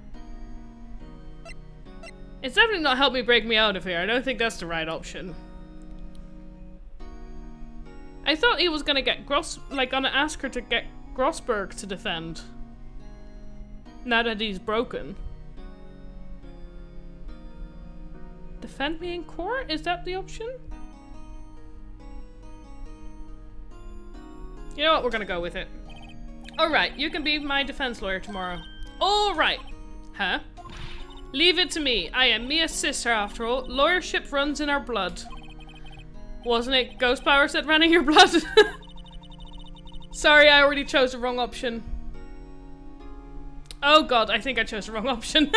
It's definitely not help me break me out of here. I don't think that's the right option. I thought he was gonna get gonna ask her to get Grossberg to defend. Now that he's broken. Defend me in court? Is that the option? You know what? We're gonna go with it. Alright, you can be my defense lawyer tomorrow. Alright. Huh? Leave it to me. I am Mia's sister after all. Lawyership runs in our blood. Wasn't it ghost powers that ran in your blood? Sorry, I already chose the wrong option. Oh god, I think I chose the wrong option.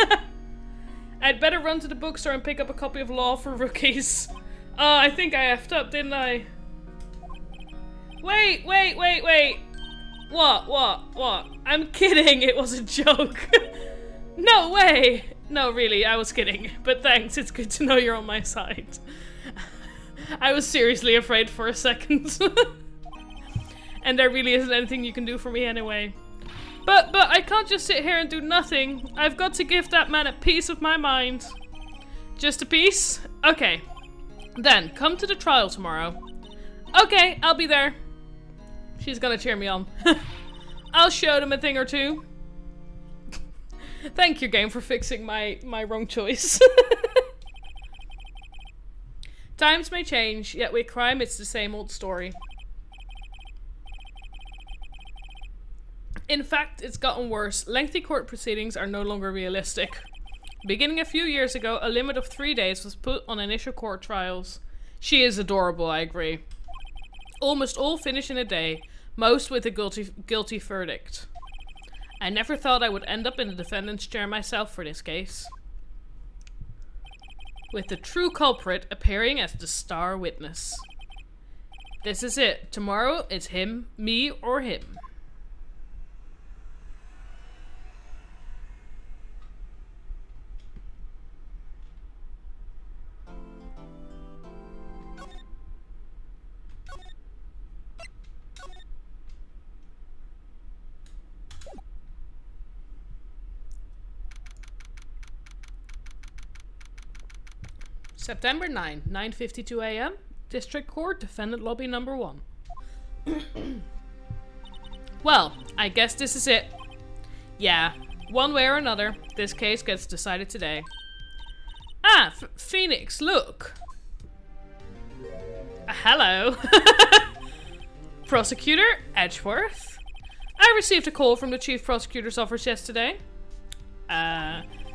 I'd better run to the bookstore and pick up a copy of Law for Rookies. Oh, I think I effed up, didn't I? Wait. What? I'm kidding, it was a joke. No way. No, really, I was kidding. But thanks, it's good to know you're on my side. I was seriously afraid for a second. And there really isn't anything you can do for me anyway. But I can't just sit here and do nothing. I've got to give that man a piece of my mind. Just a piece? Okay. Then, come to the trial tomorrow. Okay, I'll be there. She's gonna cheer me on. I'll show them a thing or two. Thank you, game, for fixing my wrong choice. Times may change, yet with crime it's the same old story. In fact, it's gotten worse. Lengthy court proceedings are no longer realistic. Beginning a few years ago, a limit of 3 days was put on initial court trials. She is adorable, I agree. Almost all finish in a day, most with a guilty verdict. I never thought I would end up in the defendant's chair myself for this case. With the true culprit appearing as the star witness. This is it. Tomorrow it's him, me, or him. September 9, 9:52 a.m. District Court, Defendant Lobby number 1. Well, I guess this is it. Yeah, one way or another, this case gets decided today. Ah, Phoenix, look. Hello. Prosecutor Edgeworth. I received a call from the Chief Prosecutor's office yesterday.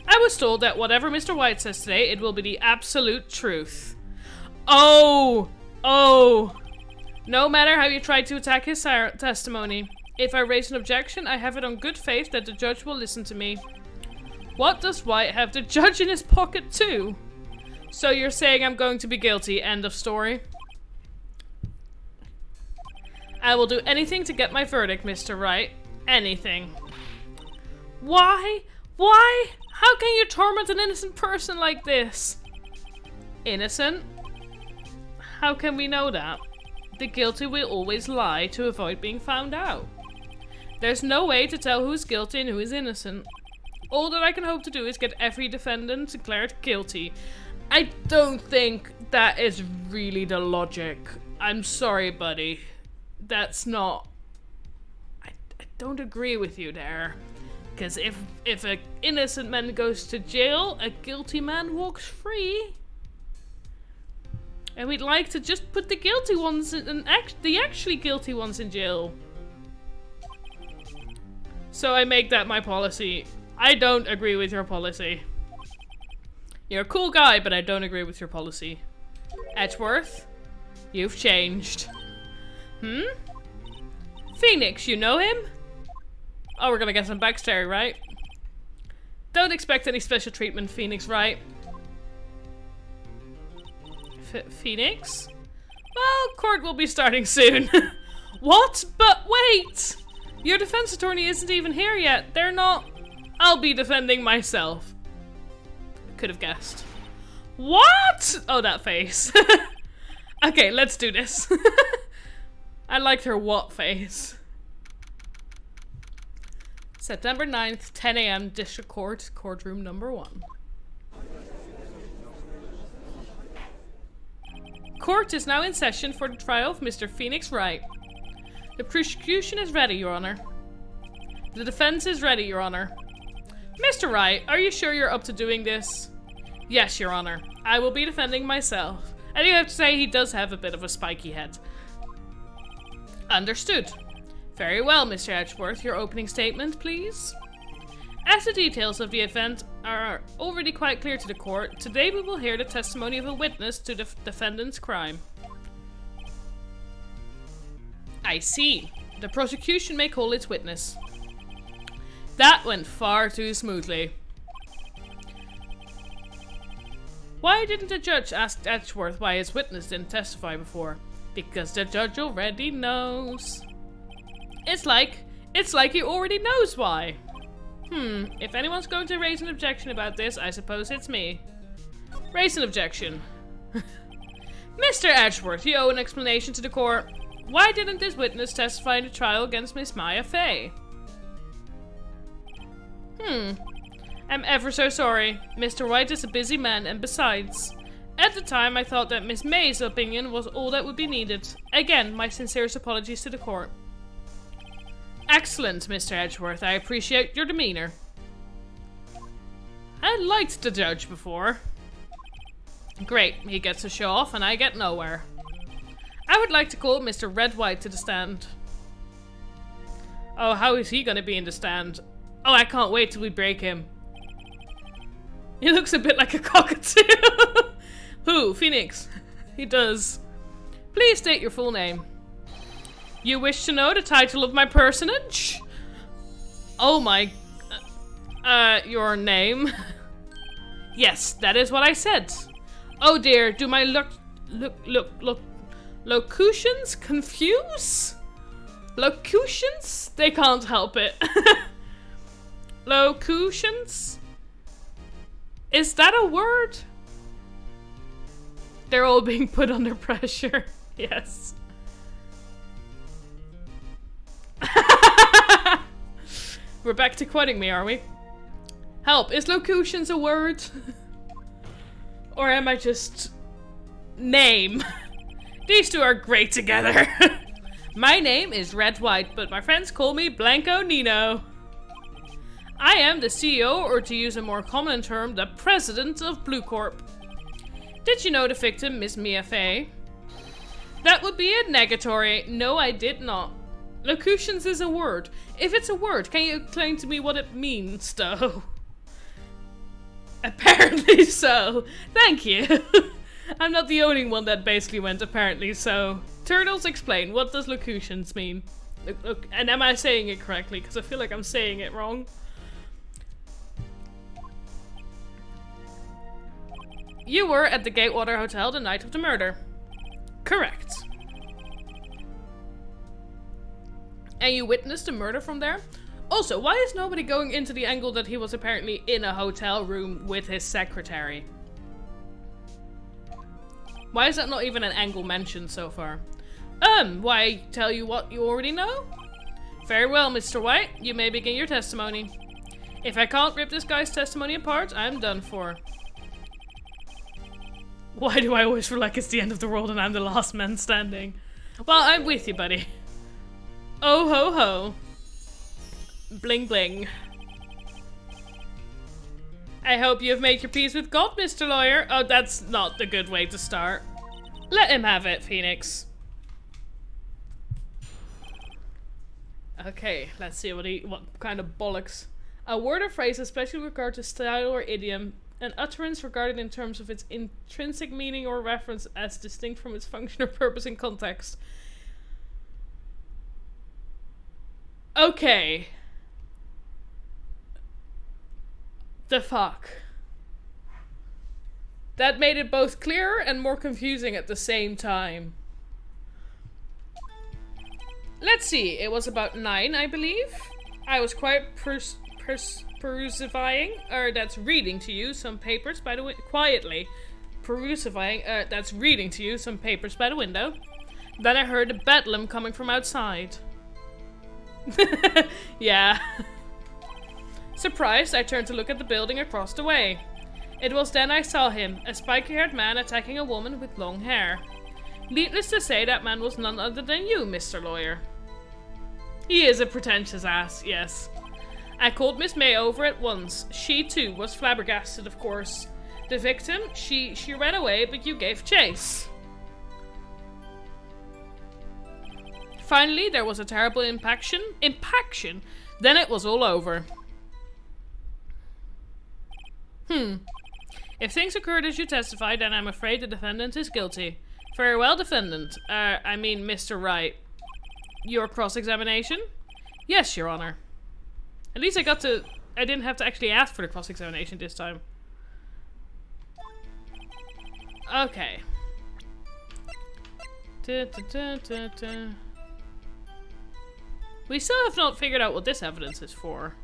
I was told that whatever Mr. White says today, it will be the absolute truth. Oh! No matter how you try to attack his testimony, if I raise an objection, I have it on good faith that the judge will listen to me. What does White have the judge in his pocket too? So you're saying I'm going to be guilty, end of story. I will do anything to get my verdict, Mr. Wright. Anything. Why? Why? How can you torment an innocent person like this? Innocent? How can we know that? The guilty will always lie to avoid being found out. There's no way to tell who's guilty and who is innocent. All that I can hope to do is get every defendant declared guilty. I don't think that is really the logic. I'm sorry, buddy. That's not... I don't agree with you there. Because if an innocent man goes to jail, a guilty man walks free. And we'd like to just put the guilty ones and the actually guilty ones in jail. So I make that my policy. I don't agree with your policy. You're a cool guy, but I don't agree with your policy. Edgeworth, you've changed. Phoenix, you know him? Oh, we're gonna get some backstory, right? Don't expect any special treatment, Phoenix, right? Phoenix? Well, court will be starting soon. What? But wait! Your defense attorney isn't even here yet. They're not... I'll be defending myself. Could have guessed. What? Oh, that face. Okay, let's do this. I liked her what face. September 9th, 10 a.m. District Court, courtroom number 1. Court is now in session for the trial of Mr. Phoenix Wright. The prosecution is ready, Your Honor. The defense is ready, Your Honor. Mr. Wright, are you sure you're up to doing this? Yes, Your Honor. I will be defending myself. I do have to say he does have a bit of a spiky head. Understood. Very well, Mr. Edgeworth. Your opening statement, please. As the details of the event are already quite clear to the court, today we will hear the testimony of a witness to the defendant's crime. I see. The prosecution may call its witness. That went far too smoothly. Why didn't the judge ask Edgeworth why his witness didn't testify before? Because the judge already knows. It's like he already knows why. If anyone's going to raise an objection about this, I suppose it's me. Raise an objection. Mr. Edgeworth, you owe an explanation to the court. Why didn't this witness testify in the trial against Miss Maya Fey? I'm ever so sorry. Mr. White is a busy man, and besides, at the time I thought that Miss May's opinion was all that would be needed. Again, my sincerest apologies to the court. Excellent, Mr. Edgeworth. I appreciate your demeanor. I liked the judge before. Great, he gets to show off and I get nowhere. I would like to call Mr. Red White to the stand. Oh, how is he gonna be in the stand? Oh, I can't wait till we break him. He looks a bit like a cockatoo. Who? Phoenix. He does. Please state your full name. You wish to know the title of my personage? Oh my... your name? Yes, that is what I said. Oh dear, do my locutions confuse? Locutions? They can't help it. Locutions? Is that a word? They're all being put under pressure. Yes. We're back to quoting me, are we? Help, is locutions a word? Or am I just... Name. These two are great together. My name is Red White, but my friends call me Blanco Nino. I am the CEO, or to use a more common term, the president of Blue Corp. Did you know the victim, Miss Mia Fey? That would be a negatory. No, I did not. Locutions is a word. If it's a word, can you explain to me what it means, though? Apparently so. Thank you. I'm not the only one that basically went apparently so. Turtles, explain. What does locutions mean? Look, and am I saying it correctly? Because I feel like I'm saying it wrong. You were at the Gatewater Hotel the night of the murder. Correct. And you witnessed the murder from there? Also, why is nobody going into the angle that he was apparently in a hotel room with his secretary? Why is that not even an angle mentioned so far? Why tell you what you already know? Very well, Mr. White. You may begin your testimony. If I can't rip this guy's testimony apart, I'm done for. Why do I always feel like it's the end of the world and I'm the last man standing? Well, I'm with you, buddy. Oh ho ho. Bling bling. I hope you have made your peace with God, Mr. Lawyer. Oh, that's not the good way to start. Let him have it, Phoenix. Okay, let's see what kind of bollocks. A word or phrase, especially with regard to style or idiom, an utterance regarded in terms of its intrinsic meaning or reference as distinct from its function or purpose in context. Okay. The fuck? That made it both clearer and more confusing at the same time. Let's see, it was about 9, I believe. I was quite perusifying, or that's reading to you some papers by the window. Quietly. Perusifying, that's reading to you some papers by the window. Then I heard a bedlam coming from outside. Yeah. Surprised, I turned to look at the building across the way. It was then I saw him, a spiky-haired man attacking a woman with long hair. Needless to say, that man was none other than you, Mr. Lawyer. He is a pretentious ass, yes. I called Miss May over at once. She, too, was flabbergasted, of course. The victim, she ran away, but you gave chase. Finally, there was a terrible impaction? Then it was all over. If things occurred as you testified, then I'm afraid the defendant is guilty. Very well, defendant. I mean, Mr. Wright. Your cross-examination? Yes, Your Honor. At least I didn't have to actually ask for the cross-examination this time. Okay. We still have not figured out what this evidence is for.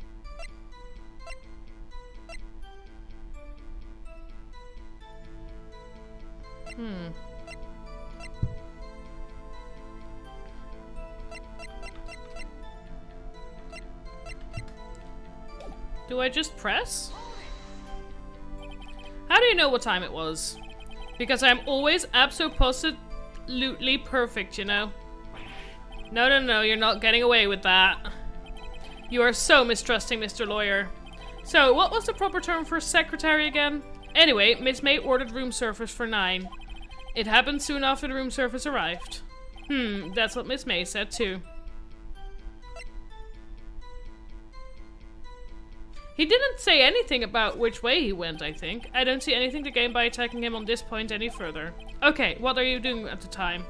Do I just press? How do you know what time it was? Because I'm always absolutely perfect, you know? No, you're not getting away with that. You are so mistrusting, Mr. Lawyer. So, what was the proper term for secretary again? Anyway, Miss May ordered room service for 9. It happened soon after the room service arrived. That's what Miss May said too. He didn't say anything about which way he went, I think. I don't see anything to gain by attacking him on this point any further. Okay, what are you doing at the time?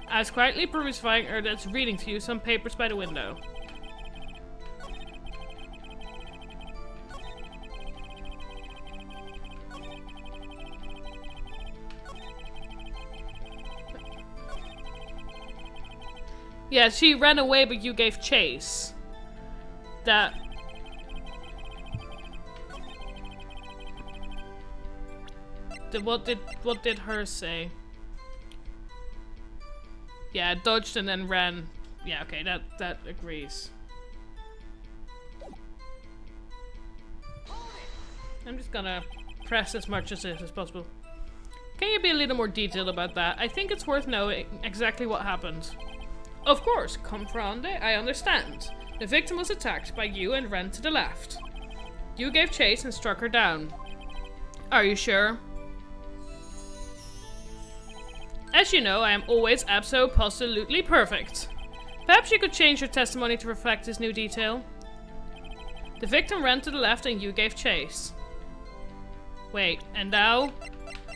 I was quietly perusing Erdet's reading to you some papers by the window. Yeah, she ran away, but you gave chase. That... What did hers say? Yeah, dodged and then ran. Yeah, okay, that agrees. I'm just gonna press as much as this as possible. Can you be a little more detailed about that? I think it's worth knowing exactly what happened. Of course, comprende, I understand. The victim was attacked by you and ran to the left. You gave chase and struck her down. Are you sure? As you know, I am always absolutely perfect. Perhaps you could change your testimony to reflect this new detail. The victim ran to the left and you gave chase. Wait, and now?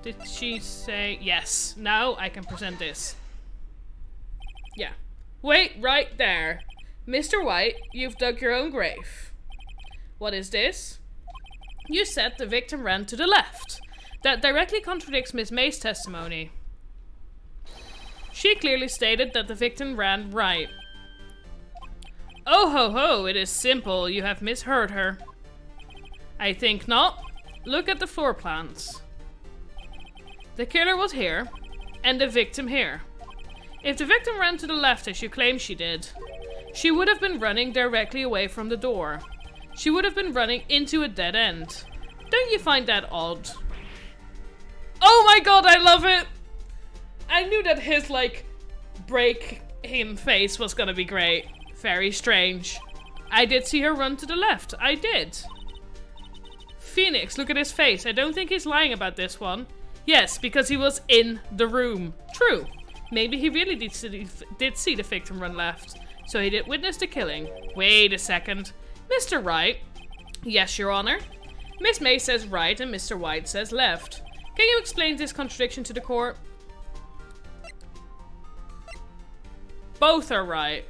Did she say yes? Now I can present this. Yeah. Wait right there. Mr. White, you've dug your own grave. What is this? You said the victim ran to the left. That directly contradicts Miss May's testimony. She clearly stated that the victim ran right. Oh ho ho, it is simple. You have misheard her. I think not. Look at the floor plans. The killer was here, and the victim here. If the victim ran to the left as you claim she did, she would have been running directly away from the door. She would have been running into a dead end. Don't you find that odd? Oh my god, I love it! I knew that his, like, break him face was gonna be great. Very strange. I did see her run to the left. I did. Phoenix, look at his face. I don't think he's lying about this one. Yes, because he was in the room. True. Maybe he really did see the victim run left. So he did witness the killing. Wait a second. Mr. Wright. Yes, Your Honor. Miss May says right and Mr. White says left. Can you explain this contradiction to the court? Both are right.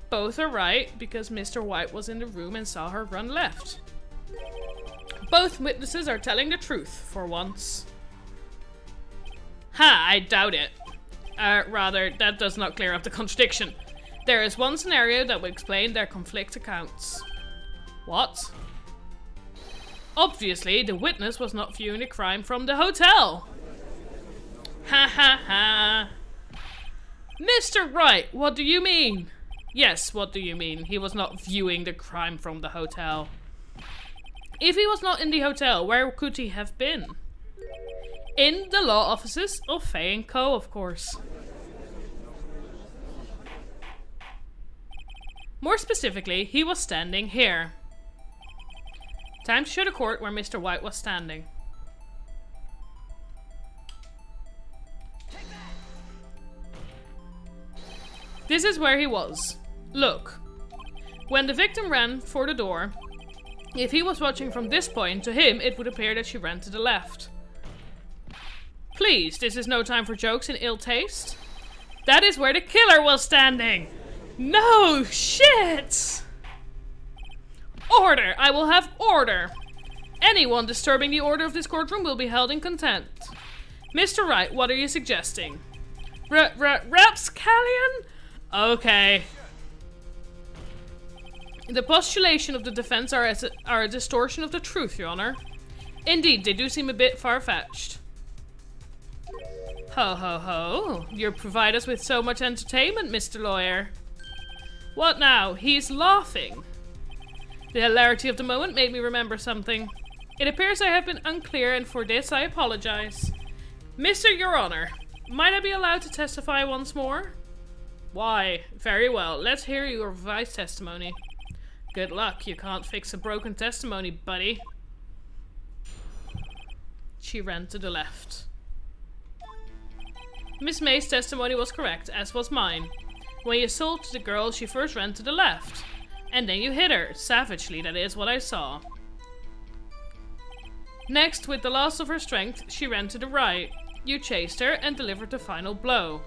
Both are right because Mr. White was in the room and saw her run left. Both witnesses are telling the truth for once. Ha, I doubt it. Rather, that does not clear up the contradiction. There is one scenario that would explain their conflict accounts. What? Obviously, the witness was not viewing the crime from the hotel. Ha ha ha. Mr. Wright, what do you mean? Yes, what do you mean? He was not viewing the crime from the hotel. If he was not in the hotel, where could he have been? In the law offices of Fay & Co., of course. More specifically, he was standing here. Time to show the court where Mr. White was standing. This is where he was. Look. When the victim ran for the door, if he was watching from this point, to him it would appear that she ran to the left. Please, this is no time for jokes and ill taste. That is where the killer was standing. No shit! Order! I will have order! Anyone disturbing the order of this courtroom will be held in contempt. Mr. Wright, what are you suggesting? Rapscallion? Okay. The postulation of the defense are a distortion of the truth, Your Honor. Indeed, they do seem a bit far-fetched. Ho ho ho. You provide us with so much entertainment, Mr. Lawyer. What now? He's laughing. The hilarity of the moment made me remember something. It appears I have been unclear, and for this I apologize. Mr. Your Honor, might I be allowed to testify once more? Why? Very well. Let's hear your revised testimony. Good luck. You can't fix a broken testimony, buddy. She ran to the left. Miss May's testimony was correct, as was mine. When you assaulted the girl, she first ran to the left. And then you hit her. Savagely, that is what I saw. Next, with the loss of her strength, she ran to the right. You chased her and delivered the final blow.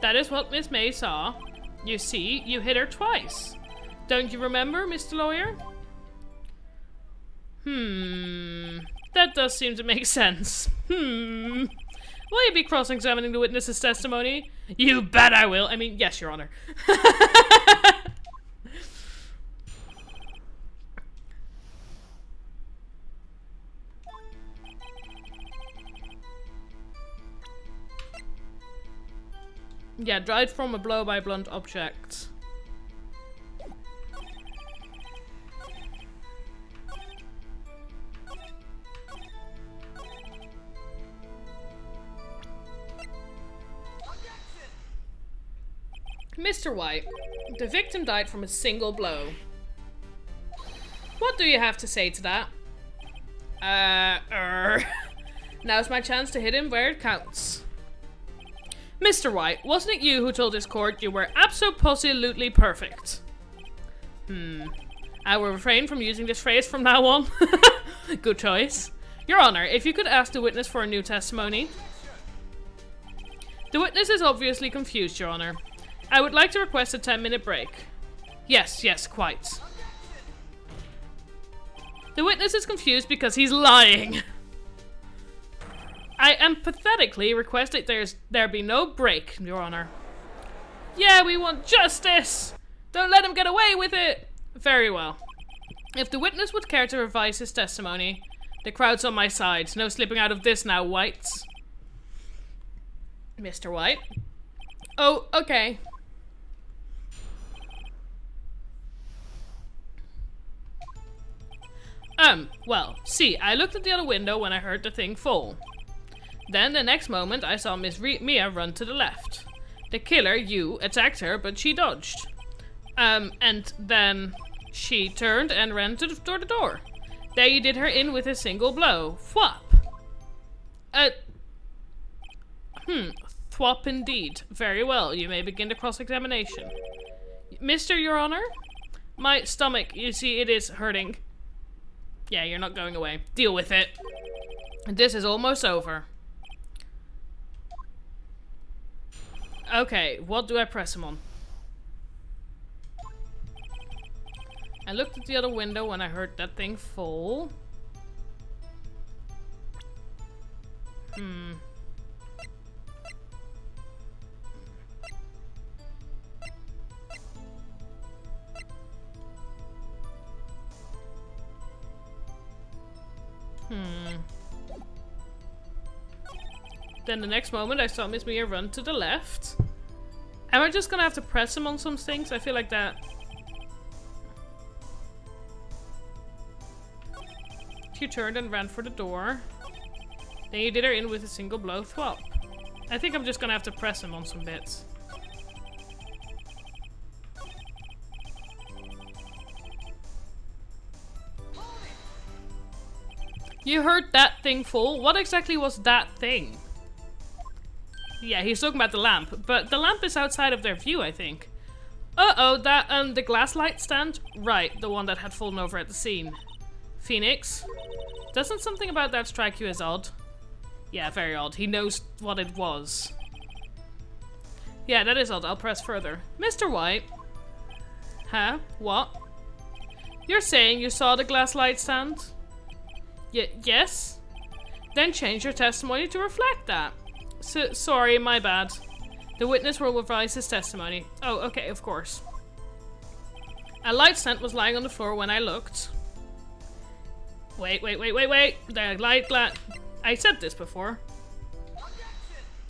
That is what Miss May saw. You see, you hit her twice. Don't you remember, Mr. Lawyer? That does seem to make sense. Will you be cross-examining the witness's testimony? You bet I will. I mean, yes, Your Honor. Yeah, dried from a blow by blunt object. Mr. White, the victim died from a single blow. What do you have to say to that? Now's my chance to hit him where it counts. Mr. White, wasn't it you who told this court you were absolutely perfect? I will refrain from using this phrase from now on. Good choice. Your Honor, if you could ask the witness for a new testimony. The witness is obviously confused, Your Honor. I would like to request a 10-minute break. Yes, quite. The witness is confused because he's lying. I empathetically request that there be no break, Your Honor. Yeah, we want justice! Don't let him get away with it! Very well. If the witness would care to revise his testimony, the crowd's on my side. No slipping out of this now, Whites. Mr. White? Oh, okay. Well, see, I looked at the other window when I heard the thing fall. Then, the next moment, I saw Miss Mia run to the left. The killer, you, attacked her, but she dodged. And then she turned and ran to the door. There you did her in with a single blow. Thwop. Thwop indeed. Very well, you may begin the cross-examination. Mr. Your Honor? My stomach, you see, it is hurting. Yeah, you're not going away. Deal with it. This is almost over. Okay, what do I press him on? I looked at the other window when I heard that thing fall. Then the next moment I saw Miss Mia run to the left. Am I just gonna have to press him on some things? I feel like that. She turned and ran for the door. Then you did her in with a single blow. Thwop. I think I'm just gonna have to press him on some bits. You heard that thing fall? What exactly was that thing? Yeah, he's talking about the lamp, but the lamp is outside of their view, I think. Uh-oh, that, the glass light stand? Right, the one that had fallen over at the scene. Phoenix? Doesn't something about that strike you as odd? Yeah, very odd. He knows what it was. Yeah, that is odd. I'll press further. Mr. White? Huh? What? You're saying you saw the glass light stand? Yes? Then change your testimony to reflect that. Sorry, my bad. The witness will revise his testimony. Oh, okay, of course. A light stand was lying on the floor when I looked. Wait. The light I said this before.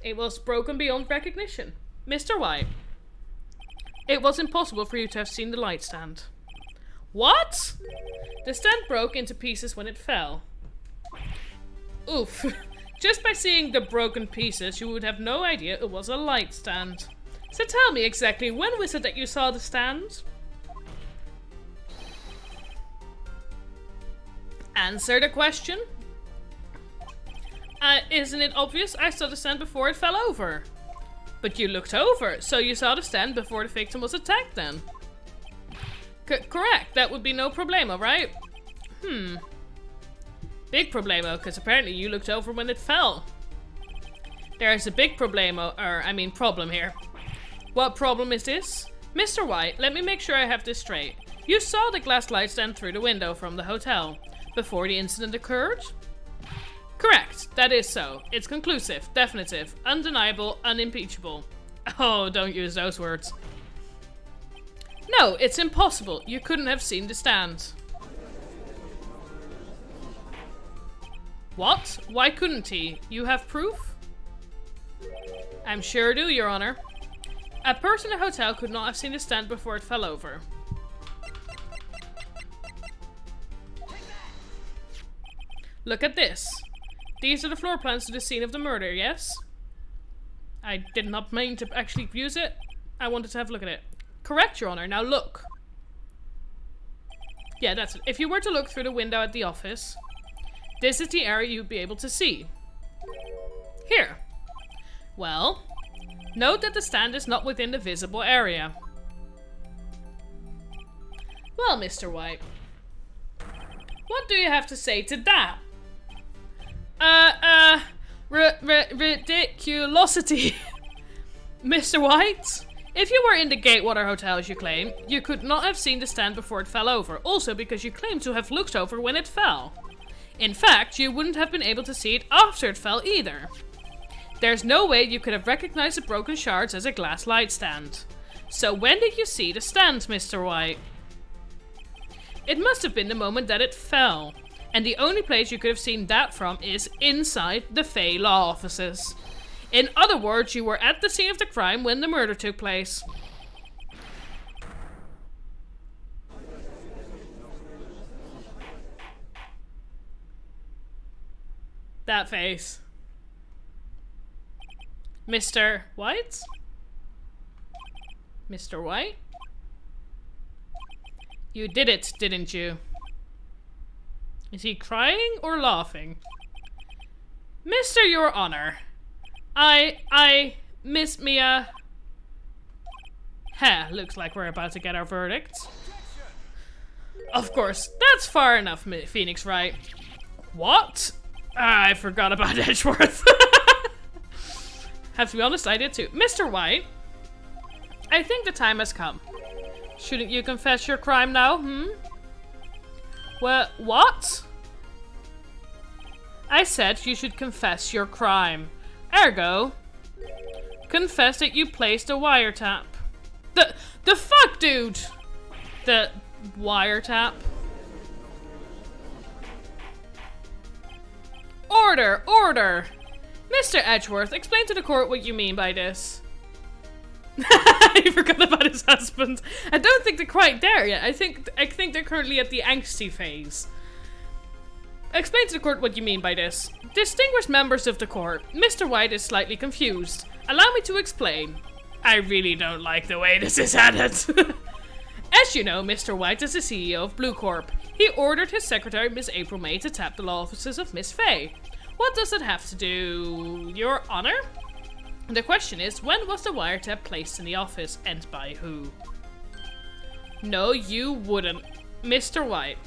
It was broken beyond recognition. Mr. White. It was impossible for you to have seen the light stand. What? The stand broke into pieces when it fell. Oof. Just by seeing the broken pieces, you would have no idea it was a light stand. So tell me exactly, when was it that you saw the stand? Answer the question. Isn't it obvious? I saw the stand before it fell over. But you looked over, so you saw the stand before the victim was attacked then. Correct, that would be no problemo, right? Big problemo, because apparently you looked over when it fell. There's a big problem here. What problem is this? Mr. White, let me make sure I have this straight. You saw the glass light stand through the window from the hotel before the incident occurred? Correct, that is so. It's conclusive, definitive, undeniable, unimpeachable. Oh, don't use those words. No, it's impossible. You couldn't have seen the stand. What? Why couldn't he? You have proof? I'm sure do, Your Honor. A person in a hotel could not have seen the stand before it fell over. Look at this. These are the floor plans to the scene of the murder, yes? I did not mean to actually use it. I wanted to have a look at it. Correct, Your Honor. Now look. Yeah, that's it. If you were to look through the window at the office, this is the area you'd be able to see. Here. Well, note that the stand is not within the visible area. Well, Mr. White, what do you have to say to that? Ridiculosity. Mr. White, if you were in the Gatewater Hotel as you claim, you could not have seen the stand before it fell over, also because you claim to have looked over when it fell. In fact, you wouldn't have been able to see it after it fell either. There's no way you could have recognized the broken shards as a glass light stand. So when did you see the stand, Mr. White? It must have been the moment that it fell. And the only place you could have seen that from is inside the Fey Law offices. In other words, you were at the scene of the crime when the murder took place. That face. Mr. White? Mr. White? You did it, didn't you? Is he crying or laughing? Mr. Your Honor, Miss Mia... Heh, looks like we're about to get our verdict. Of course, that's far enough, Phoenix Wright. What? I forgot about Edgeworth. Have to be honest, I did too. Mr. White, I think the time has come. Shouldn't you confess your crime now, Well, what? I said you should confess your crime. Ergo, confess that you placed a wiretap. The fuck, dude? The wiretap? Order, order! Mr. Edgeworth, explain to the court what you mean by this. I forgot about his husband. I don't think they're quite there yet. I think they're currently at the angsty phase. Explain to the court what you mean by this. Distinguished members of the court, Mr. White is slightly confused. Allow me to explain. I really don't like the way this is headed. As you know, Mr. White is the CEO of Blue Corp. He ordered his secretary, Miss April May, to tap the law offices of Miss Fay. What does it have to do, Your Honor? The question is, when was the wiretap placed in the office, and by who? No, you wouldn't. Mr. White,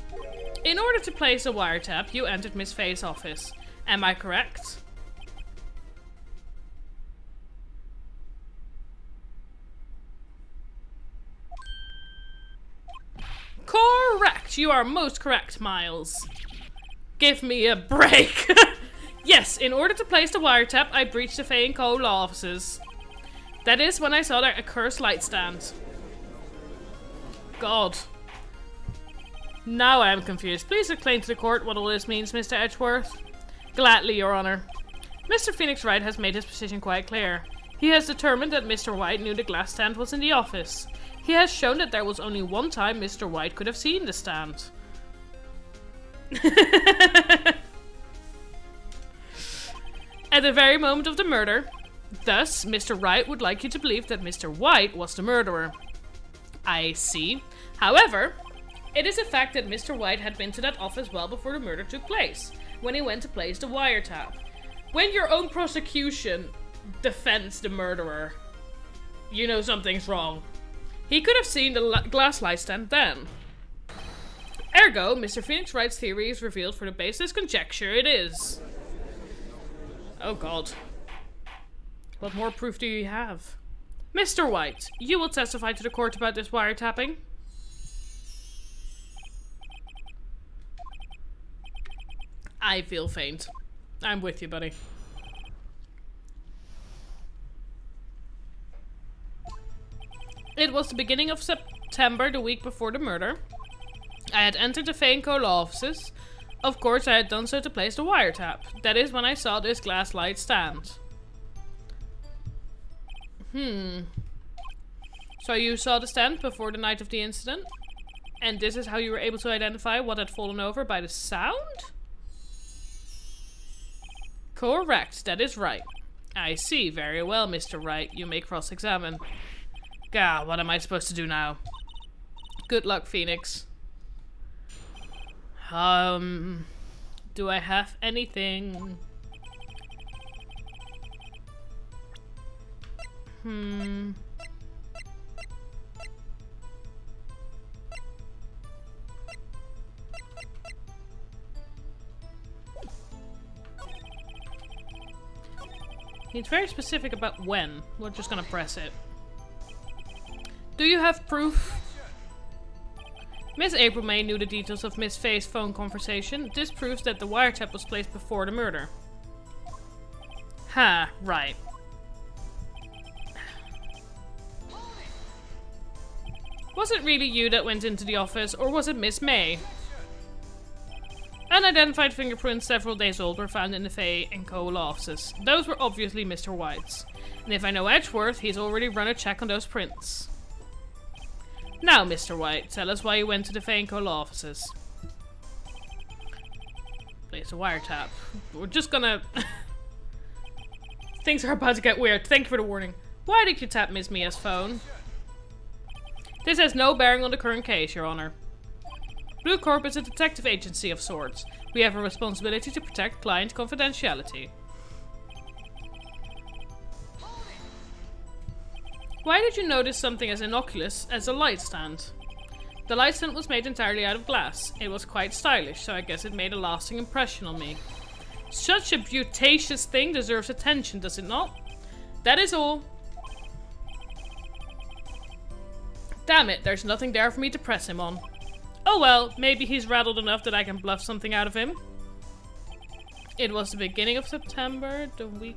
in order to place a wiretap, you entered Miss Fay's office. Am I correct? Correct! You are most correct, Miles. Give me a break. Yes, in order to place the wiretap, I breached the Fay & Co. law offices. That is when I saw their accursed light stand. God. Now I am confused. Please explain to the court what all this means, Mr. Edgeworth. Gladly, Your Honor. Mr. Phoenix Wright has made his position quite clear. He has determined that Mr. White knew the glass stand was in the office. He has shown that there was only one time Mr. White could have seen the stand. At the very moment of the murder. Thus, Mr. Wright would like you to believe that Mr. White was the murderer. I see. However, it is a fact that Mr. White had been to that office well before the murder took place, when he went to place the wiretap. When your own prosecution defends the murderer, you know something's wrong. He could have seen the glass light stand then. Ergo, Mr. Phoenix Wright's theory is revealed for the baseless conjecture it is. Oh god. What more proof do you have? Mr. White, you will testify to the court about this wiretapping. I feel faint. I'm with you, buddy. It was the beginning of September, the week before the murder. I had entered the Fane Co. law offices. Of course, I had done so to place the wiretap. That is when I saw this glass light stand. So you saw the stand before the night of the incident? And this is how you were able to identify what had fallen over by the sound? Correct, that is right. I see, very well, Mr. Wright. You may cross-examine. Gah, what am I supposed to do now? Good luck, Phoenix. Do I have anything? He's very specific about when. We're just gonna press it. Do you have proof? Miss April May knew the details of Miss Faye's phone conversation. This proves that the wiretap was placed before the murder. Ha, right. Was it really you that went into the office, or was it Miss May? Unidentified fingerprints several days old were found in the Faye & Co. law offices. Those were obviously Mr. White's. And if I know Edgeworth, he's already run a check on those prints. Now, Mr. White, tell us why you went to the Fane Co. law offices. Place a wiretap. We're just gonna... Things are about to get weird. Thank you for the warning. Why did you tap Miss Mia's phone? This has no bearing on the current case, Your Honor. Blue Corp is a detective agency of sorts. We have a responsibility to protect client confidentiality. Why did you notice something as innocuous as a light stand? The light stand was made entirely out of glass. It was quite stylish, so I guess it made a lasting impression on me. Such a beauticious thing deserves attention, does it not? That is all. Damn it, there's nothing there for me to press him on. Oh well, maybe he's rattled enough that I can bluff something out of him. It was the beginning of September, the week...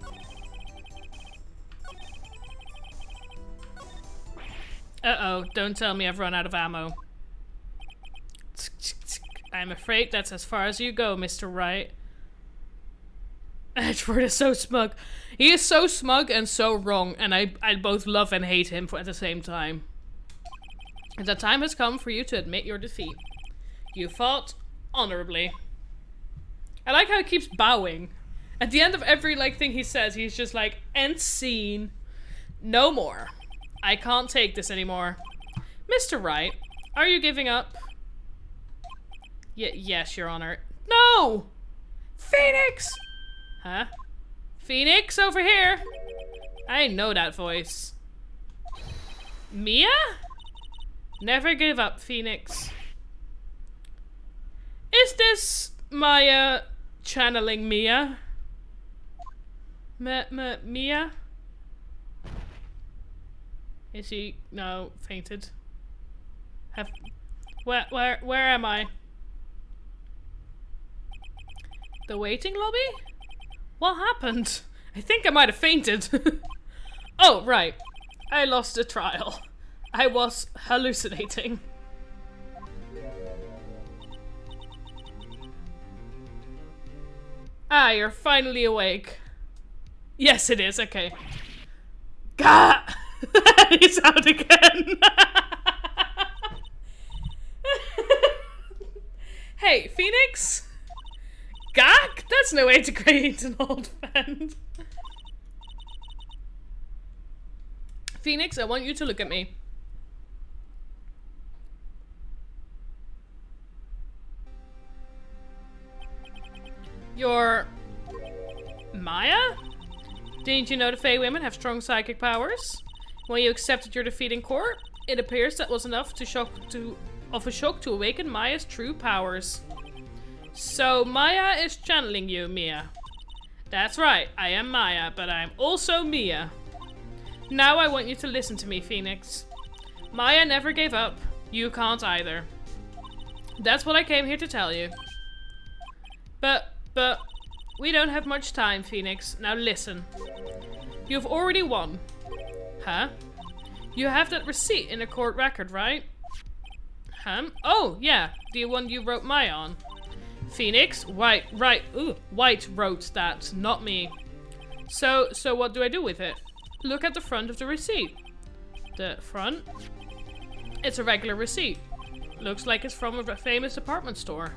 Uh-oh, don't tell me I've run out of ammo. I'm afraid that's as far as you go, Mr. Wright. Edgeworth is so smug. He is so smug and so wrong, and I both love and hate him at the same time. The time has come for you to admit your defeat. You fought honorably. I like how he keeps bowing. At the end of every thing he says, he's just like, end scene. No more. I can't take this anymore. Mr. Wright, are you giving up? Yes, Your Honor. No! Phoenix! Huh? Phoenix, over here! I know that voice. Mia? Never give up, Phoenix. Is this Maya channeling Mia? Mia? Is he... No, fainted. Where am I? The waiting lobby? What happened? I think I might have fainted. Oh, right. I lost the trial. I was hallucinating. Ah, you're finally awake. Yes, it is. Okay. Gah! He's out again. Hey, Phoenix? Gak? That's no way to create an old friend. Phoenix, I want you to look at me. You're... Maya? Didn't you know the Fae women have strong psychic powers? When you accepted your defeat in court, it appears that was enough to of a shock to awaken Maya's true powers. So Maya is channeling you, Mia. That's right, I am Maya, but I am also Mia. Now I want you to listen to me, Phoenix. Maya never gave up. You can't either. That's what I came here to tell you. But, we don't have much time, Phoenix. Now listen. You've already won. Huh? You have that receipt in a court record, right? Huh? Oh, yeah. The one you wrote Maya on. Phoenix? Wright wrote that, not me. So what do I do with it? Look at the front of the receipt. The front? It's a regular receipt. Looks like it's from a famous department store.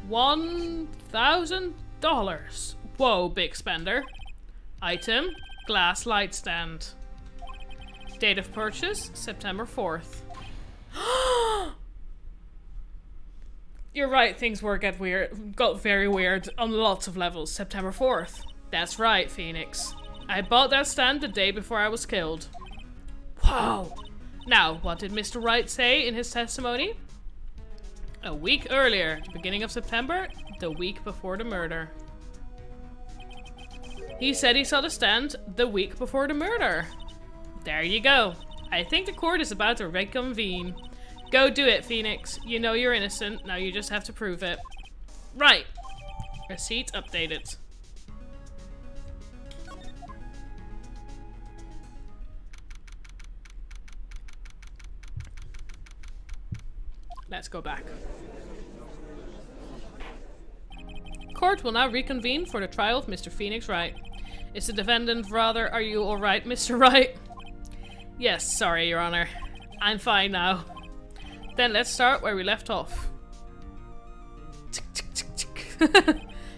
$1,000. Whoa, big spender. Item, glass light stand. Date of purchase, September 4th. You're right, things got very weird on lots of levels. September 4th. That's right, Phoenix. I bought that stand the day before I was killed. Wow. Now, what did Mr. Wright say in his testimony? A week earlier, the beginning of September, the week before the murder. He said he saw the stand the week before the murder. There you go. I think the court is about to reconvene. Go do it, Phoenix. You know you're innocent. Now you just have to prove it. Right. Receipt updated. Let's go back. Court will now reconvene for the trial of Mr. Phoenix Wright. Is the defendant rather... Are you alright, Mr. Wright? Yes, sorry, Your Honor. I'm fine now. Then let's start where we left off.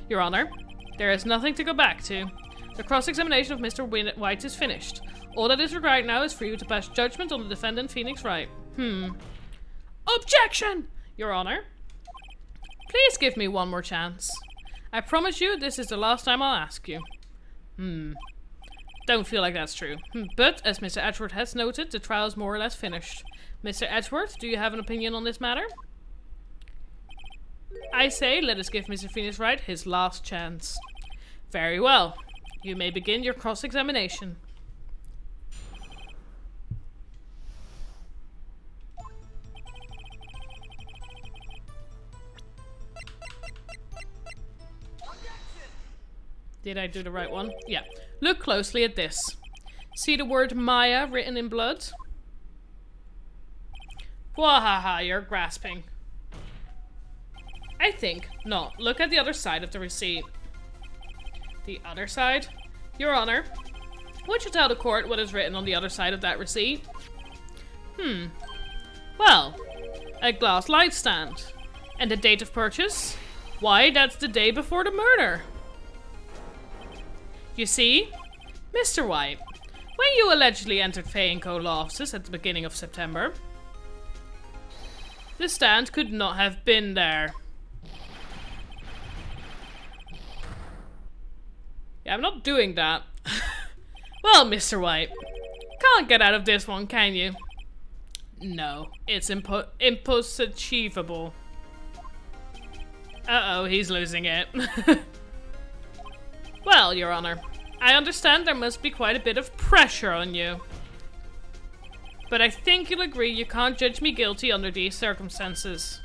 Your Honor, there is nothing to go back to. The cross-examination of Mr. White is finished. All that is required now is for you to pass judgment on the defendant Phoenix Wright. Objection! Your Honor. Please give me one more chance. I promise you this is the last time I'll ask you. Don't feel like that's true. But, as Mr. Edgeworth has noted, the trial is more or less finished. Mr. Edgeworth, do you have an opinion on this matter? I say, let us give Mr. Phoenix Wright his last chance. Very well. You may begin your cross-examination. Did I do the right one? Yeah. Look closely at this. See the word Maya written in blood? Wahaha, you're grasping. I think not. Look at the other side of the receipt. The other side? Your Honor, would you tell the court what is written on the other side of that receipt? Well, a glass light stand. And the date of purchase? Why, that's the day before the murder. You see, Mr. White, when you allegedly entered Fay & Co. law offices at the beginning of September, the stand could not have been there. Yeah, I'm not doing that. Well, Mr. White, can't get out of this one, can you? No, it's impossible. Uh-oh, he's losing it. Well, Your Honor, I understand there must be quite a bit of pressure on you. But I think you'll agree you can't judge me guilty under these circumstances.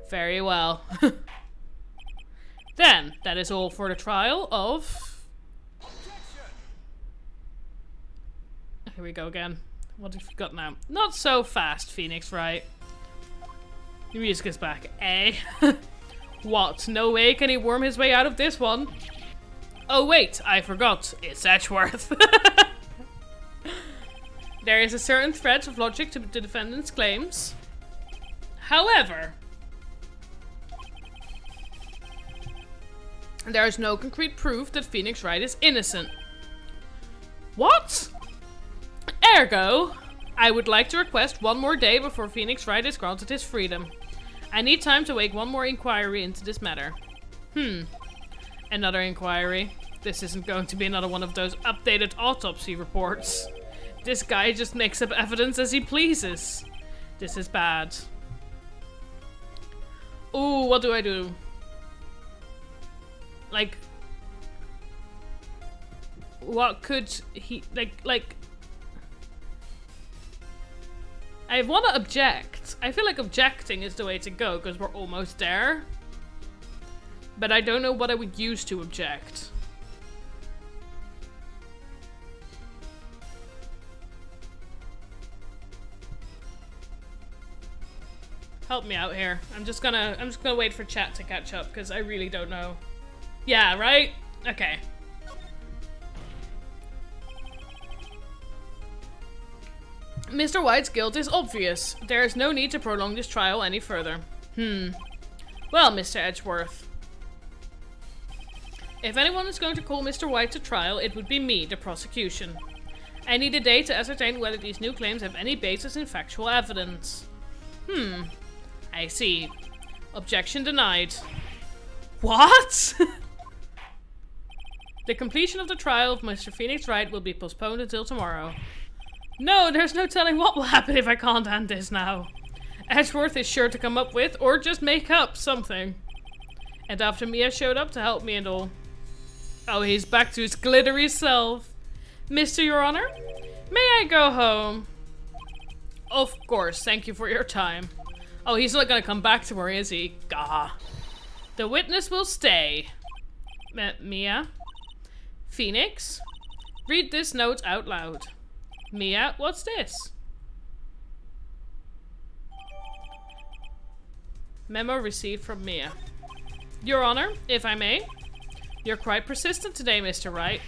Very well. Then, that is all for the trial of... Here we go again. What have we got now? Not so fast, Phoenix Wright. The music is back. Eh? What? No way can he worm his way out of this one? Oh wait, I forgot. It's Edgeworth. There is a certain thread of logic to the defendant's claims. However, there is no concrete proof that Phoenix Wright is innocent. What? Ergo, I would like to request one more day before Phoenix Wright is granted his freedom. I need time to make one more inquiry into this matter. Another inquiry. This isn't going to be another one of those updated autopsy reports. This guy just makes up evidence as he pleases. This is bad. Ooh, what do I do? Like... What could he... Like... I want to object. I feel like objecting is the way to go, because we're almost there. But I don't know what I would use to object. Help me out here. I'm just gonna wait for chat to catch up, because I really don't know. Yeah, right? Okay. Mr. White's guilt is obvious. There is no need to prolong this trial any further. Well, Mr. Edgeworth. If anyone is going to call Mr. White to trial, it would be me, the prosecution. I need a day to ascertain whether these new claims have any basis in factual evidence. I see. Objection denied. What? The completion of the trial of Mr. Phoenix Wright will be postponed until tomorrow. No, there's no telling what will happen if I can't end this now. Edgeworth is sure to come up with, or just make up, something. And after Mia showed up to help me and all. Oh, he's back to his glittery self. Mr. Your Honor, may I go home? Of course, thank you for your time. Oh, he's not gonna come back to her, is he? Gah. The witness will stay. Mia? Phoenix? Read this note out loud. Mia, what's this? Memo received from Mia. Your Honor, if I may. You're quite persistent today, Mr. Wright.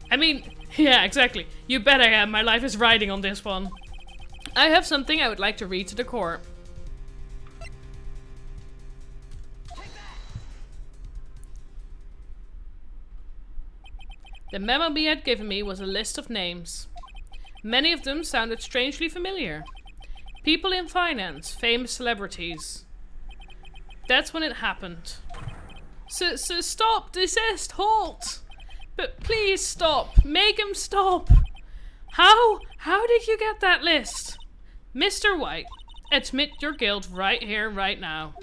I mean, yeah, exactly. You bet I am. My life is riding on this one. I have something I would like to read to the court. The memo Mia had given me was a list of names. Many of them sounded strangely familiar. People in finance, famous celebrities. That's when it happened. So stop, desist, halt! But please stop, make him stop! How did you get that list? Mr. White, admit your guilt right here, right now.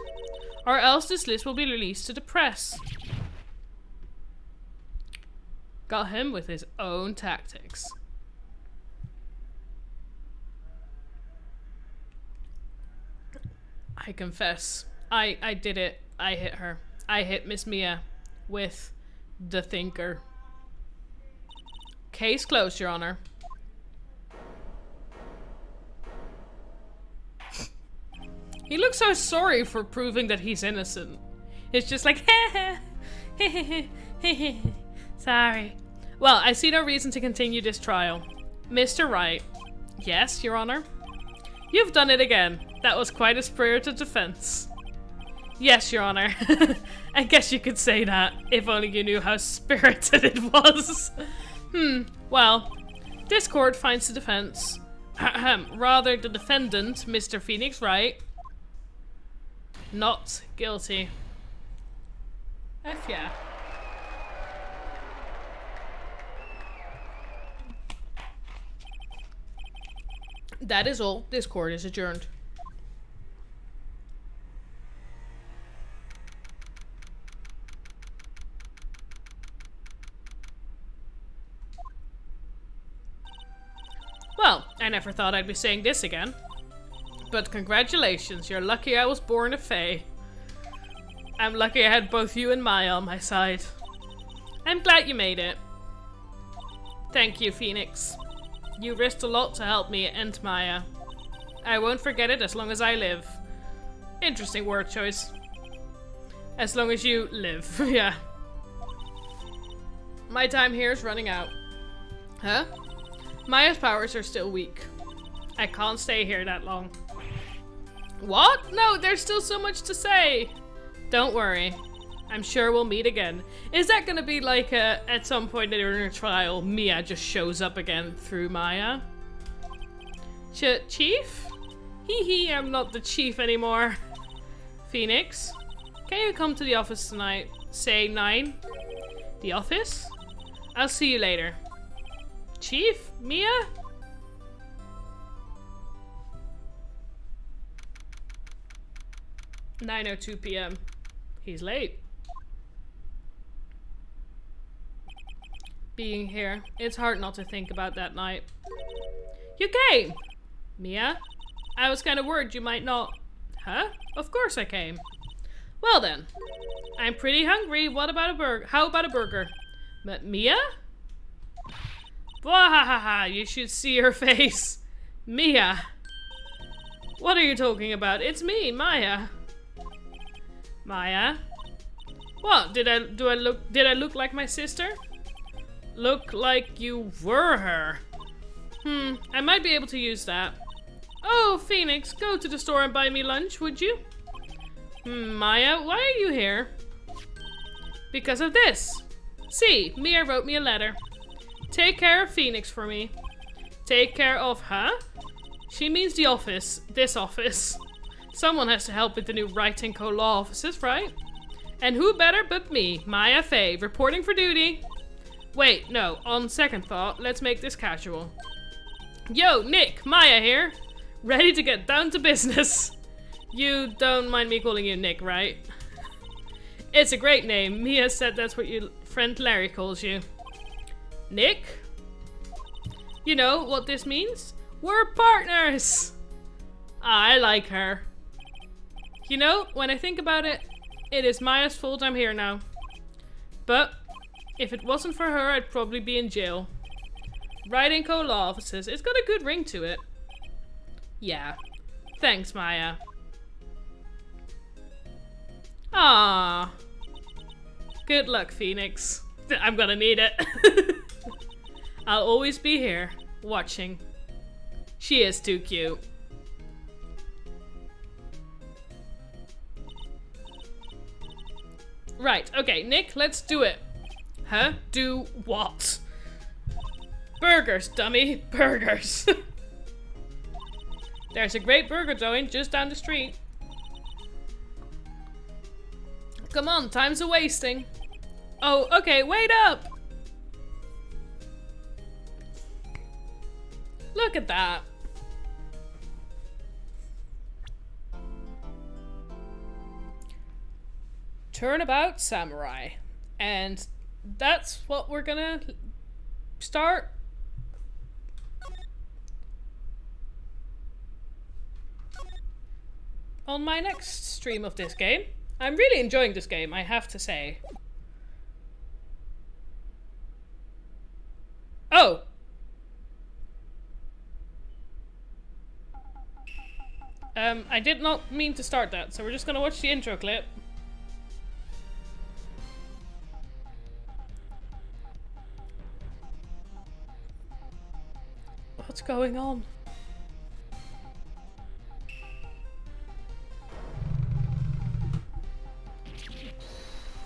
Or else this list will be released to the press. Got him with his own tactics. I confess, I did it. I hit her. I hit Miss Mia with the thinker. Case closed, Your Honor. He looks so sorry for proving that he's innocent. It's just like, sorry. Well, I see no reason to continue this trial. Mr. Wright. Yes, Your Honor? You've done it again. That was quite a spirited defense. Yes, Your Honor. I guess you could say that, if only you knew how spirited it was. Well, this court finds the defense, rather the defendant, Mr. Phoenix Wright, not guilty. F yeah. That is all. This court is adjourned. Well, I never thought I'd be saying this again. But congratulations, you're lucky I was born a fae. I'm lucky I had both you and Maya on my side. I'm glad you made it. Thank you, Phoenix. You risked a lot to help me and Maya. I won't forget it as long as I live. Interesting word choice. As long as you live, yeah. My time here is running out. Huh? Maya's powers are still weak. I can't stay here that long. What? No, there's still so much to say. Don't worry. I'm sure we'll meet again. Is that gonna be like at some point during a trial, Mia just shows up again through Maya? Chief? Hee hee, I'm not the chief anymore. Phoenix, can you come to the office tonight? Say 9. The office? I'll see you later. Chief? Mia? 9:02 p.m. He's late. Being here, it's hard not to think about that night. You came! Mia? I was kind of worried you might not... Huh? Of course I came. Well then. I'm pretty hungry. What about a burger? How about a burger? But Mia? Bwahahaha, you should see her face. Mia. What are you talking about? It's me, Maya. Maya? What? Did I look like my sister? Look like you were her. I might be able to use that. Oh, Phoenix, go to the store and buy me lunch, would you? Maya, why are you here? Because of this. See, Mia wrote me a letter. Take care of Phoenix for me. Take care of, huh? She means the office. This office. Someone has to help with the new Wright & Co. law offices, right? And who better but me, Maya Faye, reporting for duty. Wait, no, on second thought, let's make this casual. Yo, Nick, Maya here. Ready to get down to business. You don't mind me calling you Nick, right? It's a great name. Mia said that's what your friend Larry calls you. Nick? You know what this means? We're partners! I like her. You know, when I think about it, it is Maya's fault I'm here now. But if it wasn't for her, I'd probably be in jail. Wright & Co. law offices. It's got a good ring to it. Yeah. Thanks, Maya. Ah. Good luck, Phoenix. I'm gonna need it. I'll always be here, watching. She is too cute. Right, okay, Nick, let's do it. Huh? Do what? Burgers, dummy. Burgers. There's a great burger joint just down the street. Come on, time's a wasting. Oh, okay, wait up! Look at that. Turnabout Samurai. And that's what we're gonna start. On my next stream of this game. I'm really enjoying this game, I have to say. Oh! I did not mean to start that, so we're just gonna watch the intro clip. What's going on?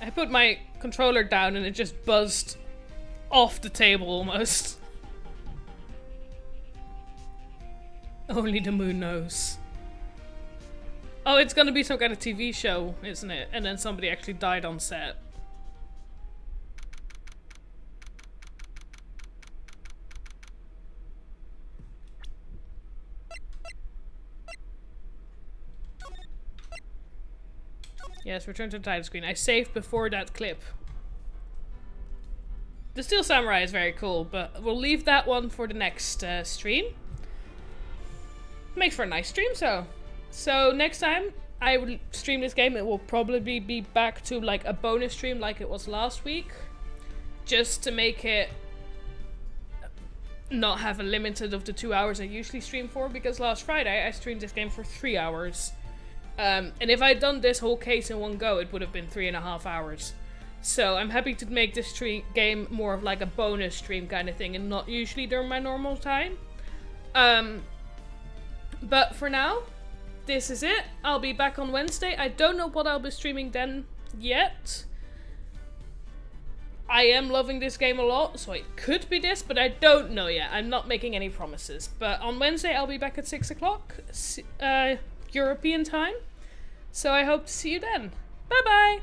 I put my controller down and it just buzzed off the table almost. Only the moon knows. Oh, it's gonna be some kind of TV show, isn't it? And then somebody actually died on set. Yes, return to the title screen. I saved before that clip. The Steel Samurai is very cool, but we'll leave that one for the next stream. Makes for a nice stream, so. So next time I will stream this game, it will probably be back to like a bonus stream like it was last week. Just to make it not have a limited of the 2 hours I usually stream for, because last Friday I streamed this game for 3 hours. And if I'd done this whole case in one go, it would have been 3.5 hours. So I'm happy to make this game more of like a bonus stream kind of thing, and not usually during my normal time. But for now, this is it. I'll be back on Wednesday. I don't know what I'll be streaming then yet. I am loving this game a lot, so it could be this, but I don't know yet. I'm not making any promises. But on Wednesday, I'll be back at 6 o'clock European time. So I hope to see you then. Bye bye!